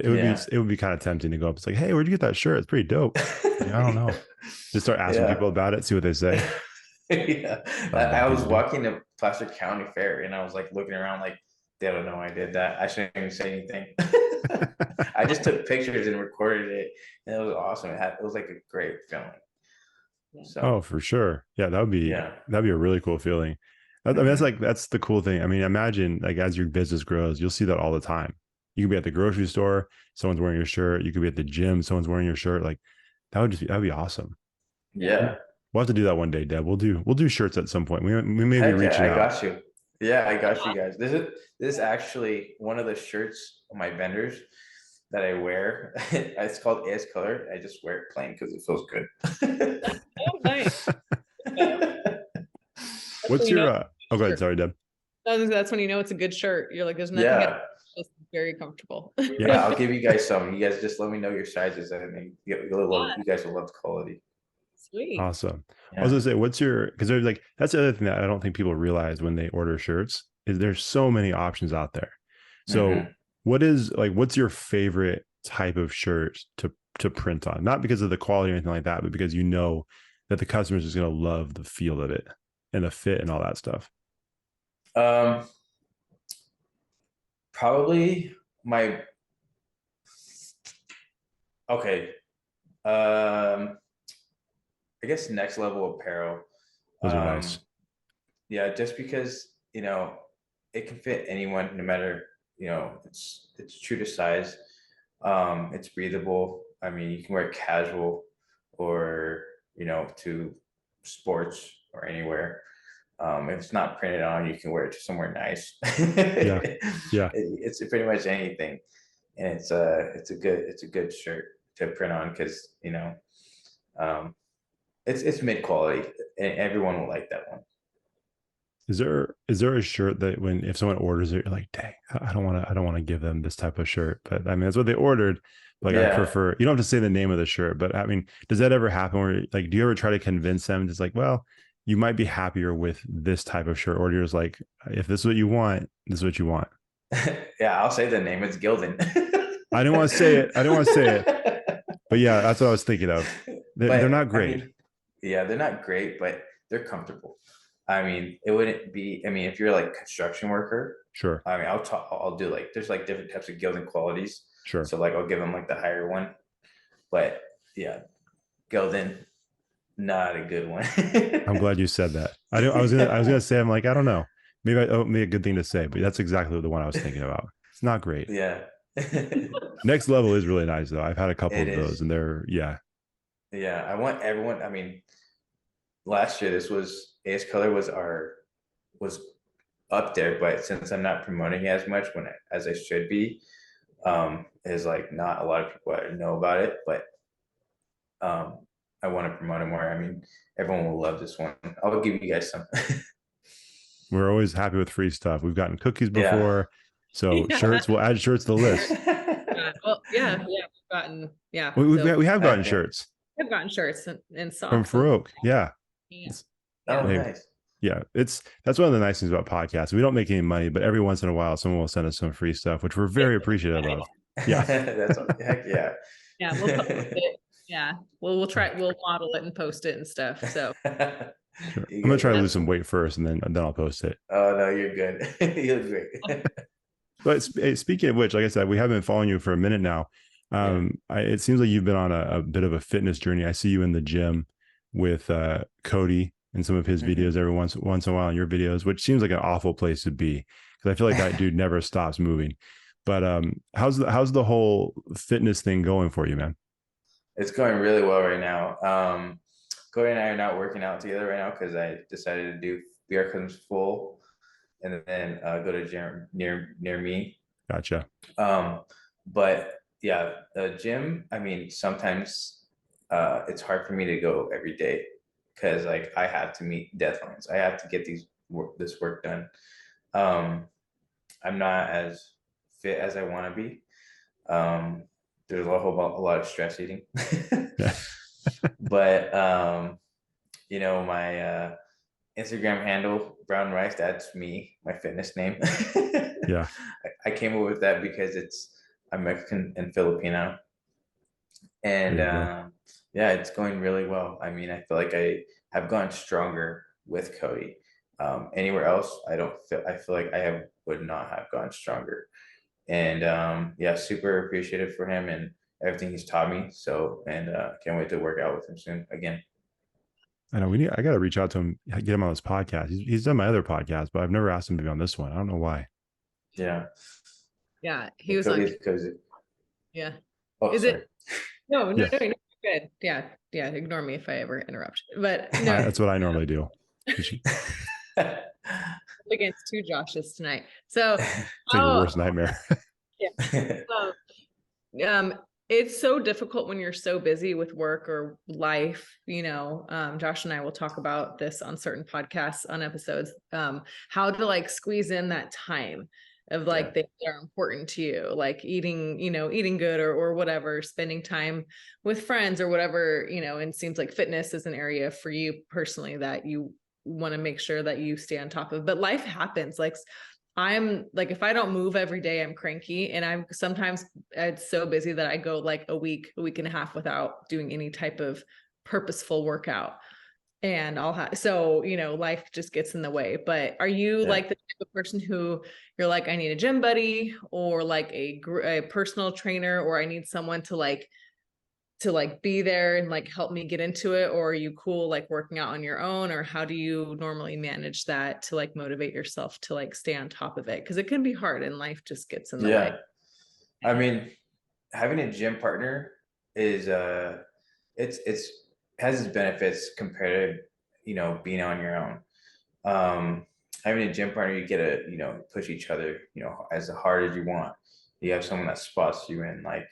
It would be kind of tempting to go up. It's like, hey, where'd you get that shirt? It's pretty dope. Like, I don't know. Just start asking Yeah. people about it, see what they say. Yeah. Not a I bad thing was to do. walking to Placer County Fair and I was like looking around like they don't know I did that. I shouldn't even say anything. I just took pictures and recorded it, and it was awesome. It was like a great feeling. Yeah. Oh, So for sure. Yeah, yeah. that'd be a really cool feeling. I mean, Mhm. that's the cool thing. I mean, imagine like as your business grows, you'll see that all the time. You could be at the grocery store, someone's wearing your shirt. You could be at the gym, someone's wearing your shirt. Like that'd be awesome. Yeah. Yeah. We'll have to do that one day, Deb. We'll do shirts at some point. We may be Heck yeah, reaching I out. got you. Yeah, I got you guys. This is actually one of the shirts of my vendors that I wear. It's called AS Color. I just wear it plain because it feels good. Oh, nice. Yeah. That's What's when you your know oh, go ahead. shirt. Sorry, Deb. That's when you know it's a good shirt. You're like, there's nothing else. Yeah, It's very comfortable. Yeah. yeah. I'll give you guys some. You guys just let me know your sizes, and then you guys will love the quality. Sweet. Awesome. I was Yeah. gonna say, what's your, because there's like that's the other thing that I don't think people realize when they order shirts is there's so many options out there. So Hmm. what's your favorite type of shirt to print on? Not because of the quality or anything like that, but because you know that the customer is gonna love the feel of it and the fit and all that stuff. Um, Probably my okay. I guess next level apparel. Those are nice. Um, yeah, just because it can fit anyone, no matter it's true to size. It's breathable. I mean, you can wear it casual or to sports or anywhere. If it's not printed on, you can wear it to somewhere nice. Yeah. Yeah. It's pretty much anything, and it's a good shirt to print on because um, it's mid quality, and everyone will like that one. Is there a shirt that when if someone orders it, you're like, dang, I don't want to give them this type of shirt, but I mean that's what they ordered. Like I Yeah. prefer, you don't have to say the name of the shirt, but I mean, does that ever happen where like do you ever try to convince them just like, well, you might be happier with this type of shirt, or you're just like, if this is what you want, this is what you want. Yeah, I'll say the name. It's Gildan. I didn't want to say it. I didn't want to say it, but yeah, that's what I was thinking of. They're But not I great. mean, yeah, they're not great, but they're comfortable. I mean, it wouldn't be. I mean, if you're like a construction worker, Sure. I mean, I'll do like there's like different types of Gildan qualities. Sure. So like I'll give them like the higher one. But yeah, Gildan, not a good one. I'm glad you said that. I was gonna say, I'm like, I don't know. Maybe it would be a good thing to say, but that's exactly the one I was thinking about. It's not great. Yeah. Next Level is really nice though. I've had a couple It of those is. and they're, yeah. Yeah. I want everyone, I mean, last year this was AS Color was up there, but since I'm not promoting it as much as I should be, is like not a lot of people know about it, but um I want to promote it more. I mean, everyone will love this one. I'll give you guys some. We're always happy with free stuff. We've gotten cookies Yeah. before. So Yeah. shirts, we'll add shirts to the list. Yeah. Well, yeah, we've gotten, yeah. We have gotten Okay. shirts We've gotten shirts and from socks. Farouk. Yeah. Yeah. Oh, Hey, nice. yeah. That's one of the nice things about podcasts. We don't make any money, but every once in a while, someone will send us some free stuff, which we're very appreciative of. Yeah. That's heck yeah. Yeah, we'll post it. Yeah. We'll model it and post it and stuff. So Sure. You I'm gonna guys try to are lose some awesome. weight first, and then I'll post it. Oh no, you're good. You look great. But speaking of which, like I said, we have been following you for a minute now. Yeah. It seems like you've been on a bit of a fitness journey. I see you in the gym with Cody and some of his videos every once in a while in your videos, which seems like an awful place to be because I feel like that dude never stops moving. But how's the whole fitness thing going for you, man? It's going really well right now. Cody and I are not working out together right now because I decided to do BR Comes Full and then go to a gym near me. Gotcha. But yeah, the gym, I mean, sometimes it's hard for me to go every day because like I have to meet deadlines. I have to get this work done. I'm not as fit as I want to be. There's a lot of stress eating. Yeah. But my Instagram handle, Brown Rice, that's me, my fitness name. Yeah. I came up with that because I'm Mexican and Filipino. And There you go. yeah, it's going really well. I mean, I feel like I have gone stronger with Cody. Anywhere else, I feel like would not have gone stronger. And yeah, super appreciative for him and everything he's taught me. So, and can't wait to work out with him soon again. I know I got to reach out to him, get him on this podcast. He's done my other podcast, but I've never asked him to be on this one. I don't know why. Yeah. yeah, he was on. Yeah. Oh, Is sorry. it? No, Yeah. you're good. Yeah. Yeah. Ignore me if I ever interrupt. But no, That's what I normally do. against two Joshes tonight. So It's like your worst nightmare. yeah. It's so difficult when you're so busy with work or life, Josh and I will talk about this on certain podcasts on episodes, how to like squeeze in that time of like things that are important to you, like eating good or whatever, spending time with friends or whatever, and it seems like fitness is an area for you personally that you want to make sure that you stay on top of, but life happens. Like I'm like, if I don't move every day, I'm cranky. And it's so busy that I go like a week and a half without doing any type of purposeful workout. And life just gets in the way. But are you like the type of person who you're like, I need a gym buddy or like a personal trainer, or I need someone to be there and like help me get into it? Or are you cool like working out on your own? Or how do you normally manage that to like motivate yourself to like stay on top of it? Because it can be hard and life just gets in the way. I mean, having a gym partner is it's has its benefits compared to being on your own. Having a gym partner, you get to push each other as hard as you want. You have someone that spots you, and like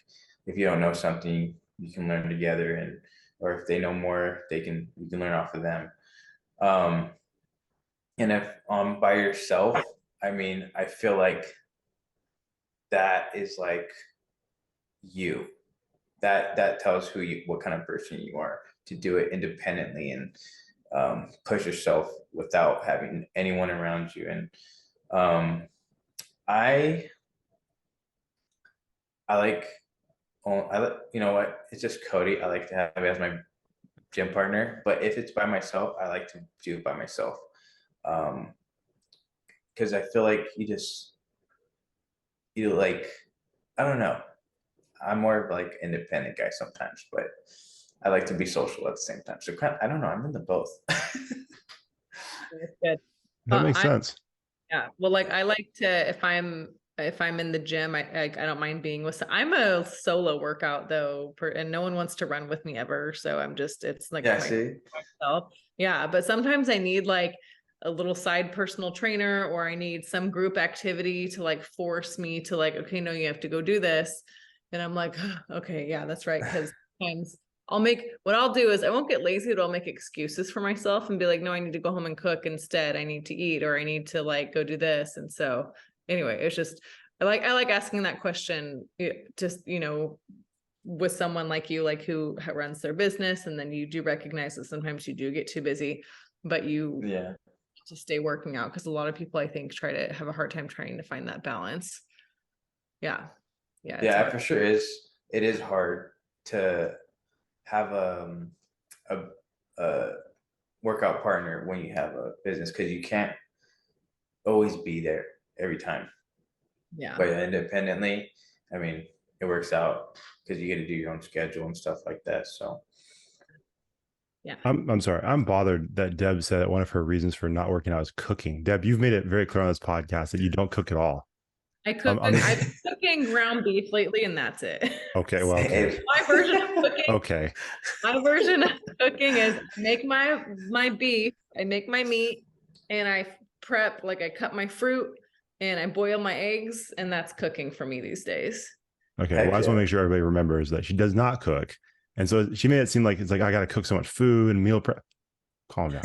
if you don't know something, you can learn together, or if they know more, you can learn off of them. And if by yourself, I mean, I feel like that is like you. That tells what kind of person you are to do it independently and push yourself without having anyone around you. And I like, you know what? It's just Cody. I like to have it as my gym partner. But if it's by myself, I like to do it by myself. Because I feel like you like, I don't know. I'm more of like independent guy sometimes, but I like to be social at the same time. So I don't know. I'm into both. That's good. That makes sense. Yeah. Well, like I like to, if I'm in the gym, I don't mind being with, I'm a solo workout though, and no one wants to run with me ever. So it's like Yeah, see? myself. Yeah. But sometimes I need like a little side personal trainer, or I need some group activity to like force me to like, okay, no, you have to go do this. And I'm like, okay, yeah, that's right. Cause sometimes what I'll do is I won't get lazy, but I'll make excuses for myself and be like, no, I need to go home and cook instead. I need to eat, or I need to like go do this. And so anyway, it's just, I like asking that question, just, with someone like you, like who runs their business. And then you do recognize that sometimes you do get too busy, but you to stay working out. Cause a lot of people, I think, try to have a hard time trying to find that balance. Yeah. Yeah, for sure. It is hard to have a workout partner when you have a business, because you can't always be there every time. Yeah. But independently, I mean, it works out because you get to do your own schedule and stuff like that. So yeah. I'm sorry. I'm bothered that Deb said that one of her reasons for not working out is cooking. Deb, you've made it very clear on this podcast that you don't cook at all. I cook. I've been cooking ground beef lately, and that's it. Okay, well, okay. My version of cooking. Okay. My version of cooking is make my beef. I make my meat, and I prep, like I cut my fruit, and I boil my eggs, and that's cooking for me these days. Okay. Well, I just want to make sure everybody remembers that she does not cook, and so she made it seem like it's like I got to cook so much food and meal prep. Calm down.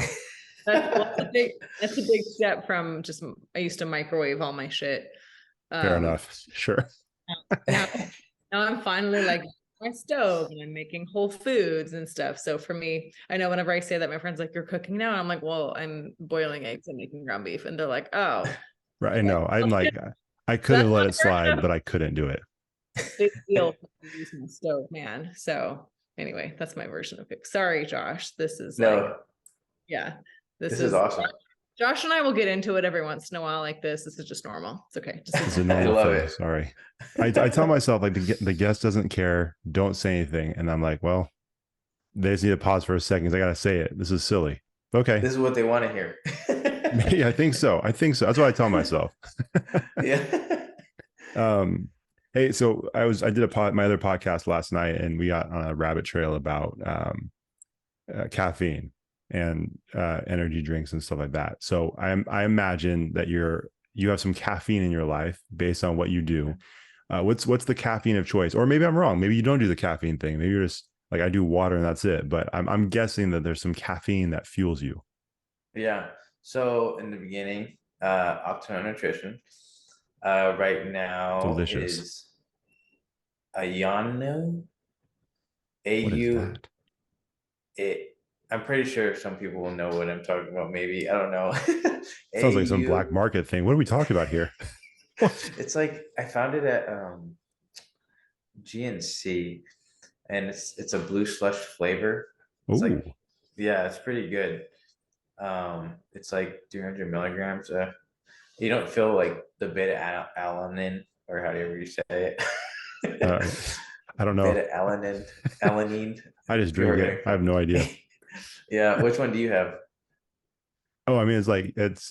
That's a big step from just, I used to microwave all my shit. Fair enough. Sure. Now I'm finally like my stove, and I'm making whole foods and stuff. So for me, I know whenever I say that, my friends like, you're cooking now, and I'm like, well, I'm boiling eggs and making ground beef, and they're like, oh, right. No, I'm like, I could have let it slide, but I couldn't do it. Big deal using the stove, man. So anyway, that's my version of it. Sorry, Josh. This is this is awesome. Josh and I will get into it every once in a while like this. This is just normal. It's okay. It's a normal thing. Sorry. I tell myself, like, the guest doesn't care. Don't say anything. And I'm like, well, they just need to pause for a second. I got to say it. This is silly. Okay. This is what they want to hear. Yeah, I think so. That's what I tell myself. Yeah. Hey, so I did my other podcast last night, and we got on a rabbit trail about caffeine and energy drinks and stuff like that. So I imagine that you have some caffeine in your life based on what you do. What's the caffeine of choice? Or maybe I'm wrong. Maybe you don't do the caffeine thing. Maybe you're just like, I do water and that's it. But I'm guessing that there's some caffeine that fuels you. Yeah. So in the beginning, Optimal Nutrition. Right now Delicious. is Ayano. What is that? I'm pretty sure some people will know what I'm talking about. Maybe, I don't know. Sounds like some black market thing. What are we talking about here? It's like, I found it at GNC, and it's a blue slush flavor. It's like, yeah, it's pretty good. It's like 300 milligrams. You don't feel like the beta alanine, or however you say it. I don't know. Beta alanine. I just drink it. I have no idea. Yeah. Which one do you have? Oh, I mean,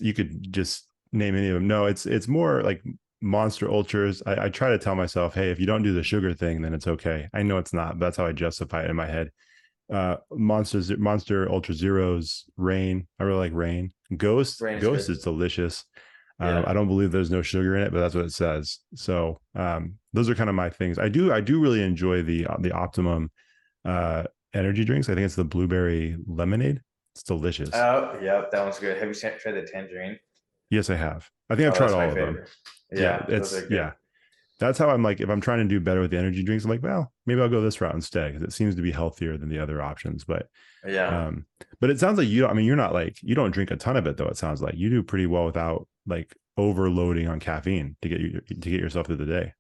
you could just name any of them. No, it's more like Monster Ultras. I try to tell myself, hey, if you don't do the sugar thing, then it's okay. I know it's not, but that's how I justify it in my head. Monster Ultra Zeros, Rain. I really like Rain. Ghost is delicious. Yeah. I don't believe there's no sugar in it, but that's what it says. So those are kind of my things. I do really enjoy the Optimum energy drinks. I think it's the blueberry lemonade. It's delicious. Oh, yeah, that one's good. Have you tried the tangerine? Yes, I have. I think I've tried all of them. Yeah, that's how I'm like, if I'm trying to do better with the energy drinks, I'm like, well, maybe I'll go this route instead, because it seems to be healthier than the other options. But but it sounds like you're not like, you don't drink a ton of it though. It sounds like you do pretty well without like overloading on caffeine to get yourself through the day.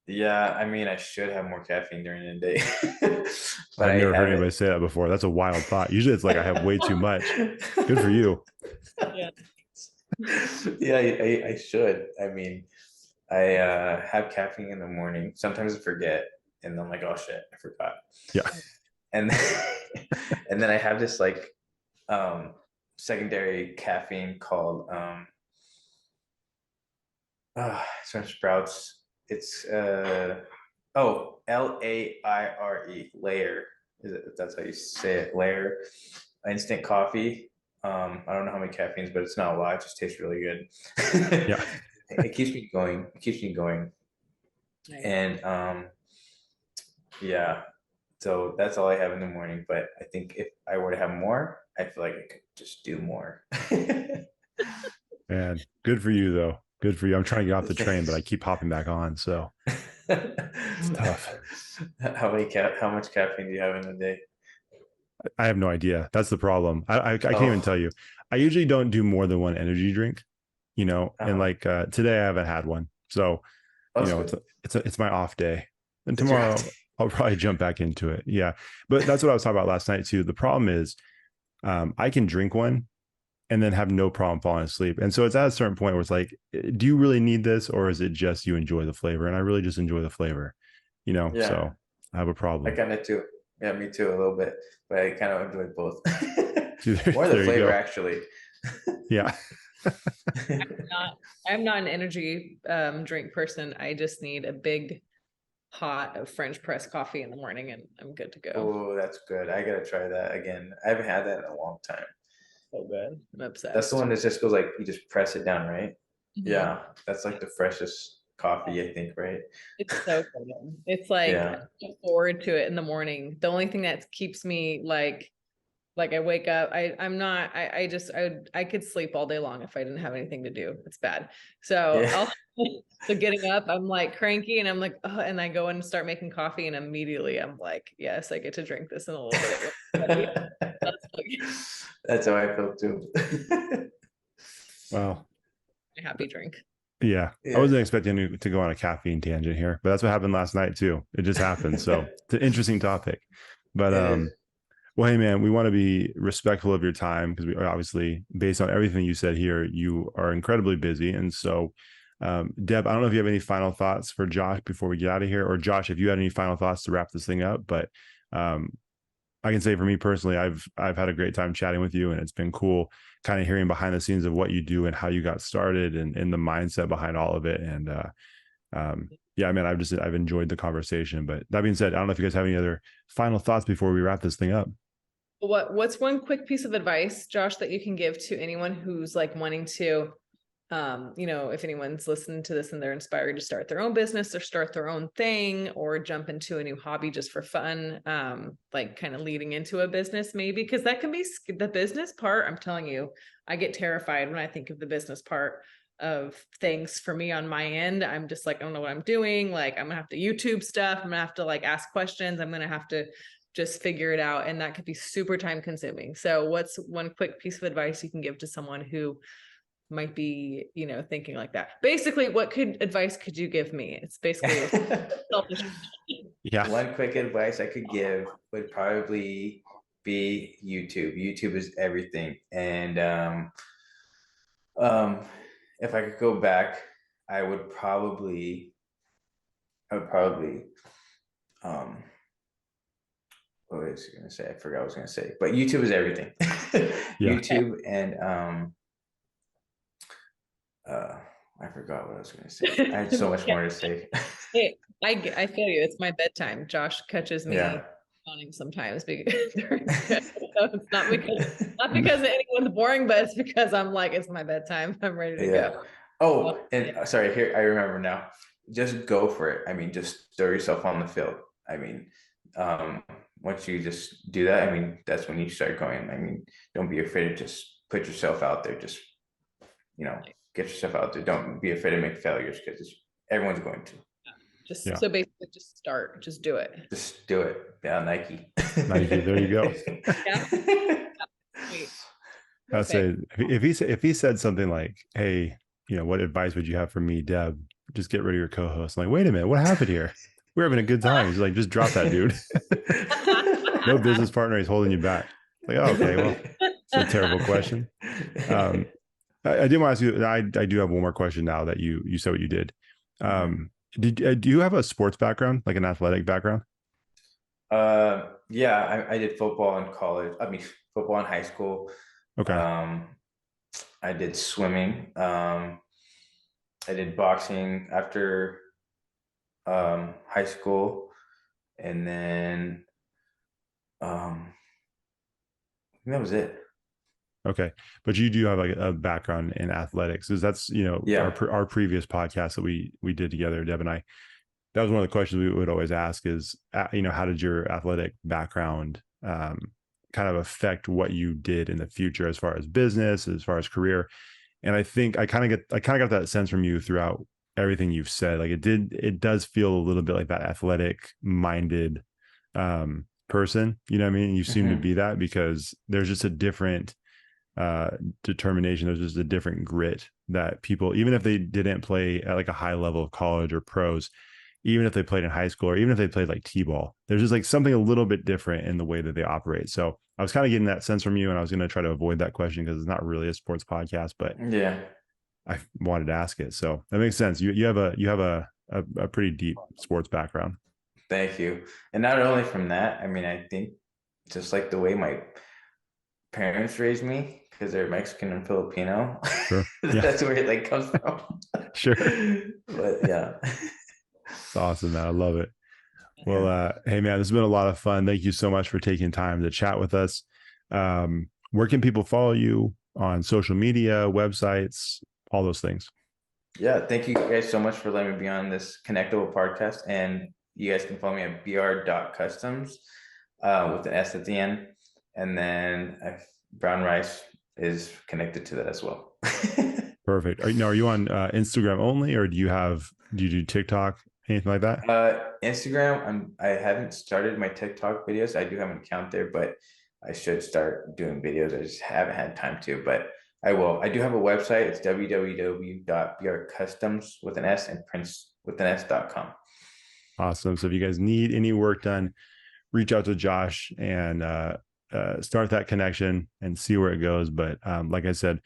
Yeah, I mean, I should have more caffeine during the day. But I've never heard anybody say that before. That's a wild thought. Usually it's like, I have way too much. Good for you. Yeah. Yeah, I should. I mean, I have caffeine in the morning. Sometimes I forget, and I'm like, oh shit, I forgot. Yeah. and then, and then I have this like secondary caffeine called some Sprouts. It's Laire, layer. Is it, that's how you say it, layer instant coffee. I don't know how many caffeines, but it's not a lot. It just tastes really good. Yeah. It keeps me going. It keeps me going. Nice. And yeah, so that's all I have in the morning. But I think if I were to have more, I feel like I could just do more. Man, good for you though. Good for you. I'm trying to get off the train, but I keep hopping back on. So it's tough. How much caffeine do you have in a day? I have no idea. That's the problem. I can't even tell you. I usually don't do more than one energy drink, and like today I haven't had one. So, it's my off day. And tomorrow I'll probably jump back into it. Yeah. But that's what I was talking about last night too. The problem is I can drink one and then have no problem falling asleep. And so it's at a certain point where it's like, do you really need this, or is it just you enjoy the flavor? And I really just enjoy the flavor, Yeah. so I have a problem. I kind of too. Yeah, me too, a little bit, but I kind of enjoy both. There- More the there you flavor, go. actually. Yeah. I'm not an energy drink person. I just need a big pot of French press coffee in the morning and I'm good to go. Oh, that's good. I gotta try that again. I haven't had that in a long time. So good. I'm obsessed. That's the one that just goes like you just press it down, right? Mhm. Yeah, that's like the freshest coffee, I think, right? It's so good. It's like Yeah. I look forward to it in the morning. The only thing that keeps me like I wake up, I'm not, I could sleep all day long if I didn't have anything to do. It's bad. So Yeah. so getting up, I'm like cranky and I'm like, oh, and I go in and start making coffee and immediately I'm like, yes, I get to drink this in a little bit. That's how I feel too. Well, A happy drink. yeah. Yeah. I wasn't expecting to go on a caffeine tangent here, but that's what happened last night too. It just happened. So it's an interesting topic. But well, hey man, we want to be respectful of your time because we are obviously, based on everything you said here, you are incredibly busy. And so Deb, I don't know if you have any final thoughts for Josh before we get out of here, or Josh, if you had any final thoughts to wrap this thing up. But I can say for me personally, I've had a great time chatting with you, and it's been cool kind of hearing behind the scenes of what you do and how you got started and the mindset behind all of it. And yeah, I mean, I've enjoyed the conversation. But that being said, I don't know if you guys have any other final thoughts before we wrap this thing up. What's one quick piece of advice, Josh, that you can give to anyone who's like wanting to, if anyone's listening to this and they're inspired to start their own business or start their own thing or jump into a new hobby just for fun, like kind of leading into a business maybe, because that can be the business part. I'm telling you, I get terrified when I think of the business part of things for me on my end. I'm just like, I don't know what I'm doing. Like, I'm gonna have to YouTube stuff. I'm gonna have to like ask questions. I'm gonna have to just figure it out. And that could be super time consuming. So what's one quick piece of advice you can give to someone who might be, thinking like that? Basically, what advice could you give me? It's basically selfish. Yeah. One quick advice I could give would probably be YouTube. YouTube is everything. And if I could go back, I would probably what was I gonna say? I forgot what I was gonna say. But YouTube is everything. Yeah. YouTube and I forgot what I was gonna say. I had so much more to say. Hey, I feel you. It's my bedtime. Josh catches me Yeah. yawning sometimes because so it's not because anyone's boring, but it's because I'm like, it's my bedtime. I'm ready to go. Oh, and sorry, here I remember now. Just go for it. I mean, just throw yourself on the field. I mean, once you just do that, I mean, that's when you start going. I mean, don't be afraid to just put yourself out there. Just, get yourself out there. Don't be afraid to make failures because everyone's going to. So basically just start, just do it. Just do it. Yeah, Nike. Nike, there you go. Yeah. I'd say if he said something like, hey, what advice would you have for me, Deb? Just get rid of your co-host. I'm like, wait a minute, what happened here? We're having a good time. He's like, just drop that, dude. No business partner is holding you back. Like, oh, okay, well, it's a terrible question. I did want to ask you, I do have one more question now that you said what you did. Do you have a sports background, like an athletic background? Yeah, I did football in college. I mean, football in high school. Okay. I did swimming. I did boxing after high school, and then I think that was it. Okay. But you do have like a background in athletics, because that's, you know, Yeah. our previous podcast that we did together, Deb and I, that was one of the questions we would always ask is, you know, how did your athletic background kind of affect what you did in the future as far as business, as far as career? And I think I kind of got that sense from you throughout everything you've said. Like it does feel a little bit like that athletic minded person, you know what I mean? You seem to Hmm. be that, because there's just a different determination. There's just a different grit that people, even if they didn't play at like a high level of college or pros, even if they played in high school, or even if they played like t-ball, there's just like something a little bit different in the way that they operate. So I was kind of getting that sense from you, and I was going to try to avoid that question because it's not really a sports podcast, but Yeah. I wanted to ask it. So that makes sense. You have a pretty deep sports background. Thank you. And not only from that, I mean, I think just like the way my parents raised me, because they're Mexican and Filipino. Sure. Yeah. That's where it like comes from. Sure. But yeah. It's awesome, man. I love it. Well, Yeah. hey man, this has been a lot of fun. Thank you so much for taking time to chat with us. Where can people follow you on social media, websites, all those things? Yeah. Thank you guys so much for letting me be on this Connectable podcast. And you guys can follow me at br.customs with an S at the end. And then Brown Rice is connected to that as well. Perfect. Are you on Instagram only, or do you do TikTok, anything like that? Instagram, I haven't started my TikTok videos. I do have an account there, but I should start doing videos. I just haven't had time to, but I will. I do have a website. It's www.brcustoms with an S and prince with an S.com. Awesome. So if you guys need any work done, reach out to Josh and start that connection and see where it goes. But like I said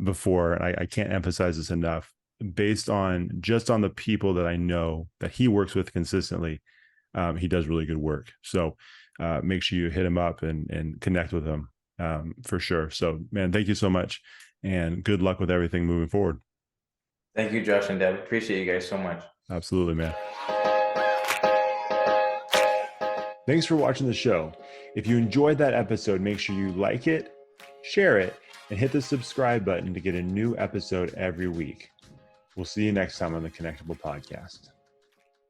before, I can't emphasize this enough, based on just on the people that I know that he works with consistently, he does really good work. So make sure you hit him up and connect with him for sure. So man, thank you so much, and good luck with everything moving forward. Thank you, Josh and Deb. Appreciate you guys so much. Absolutely, man. Thanks for watching the show. If you enjoyed that episode, make sure you like it, share it, and hit the subscribe button to get a new episode every week. We'll see you next time on the Connectable Podcast.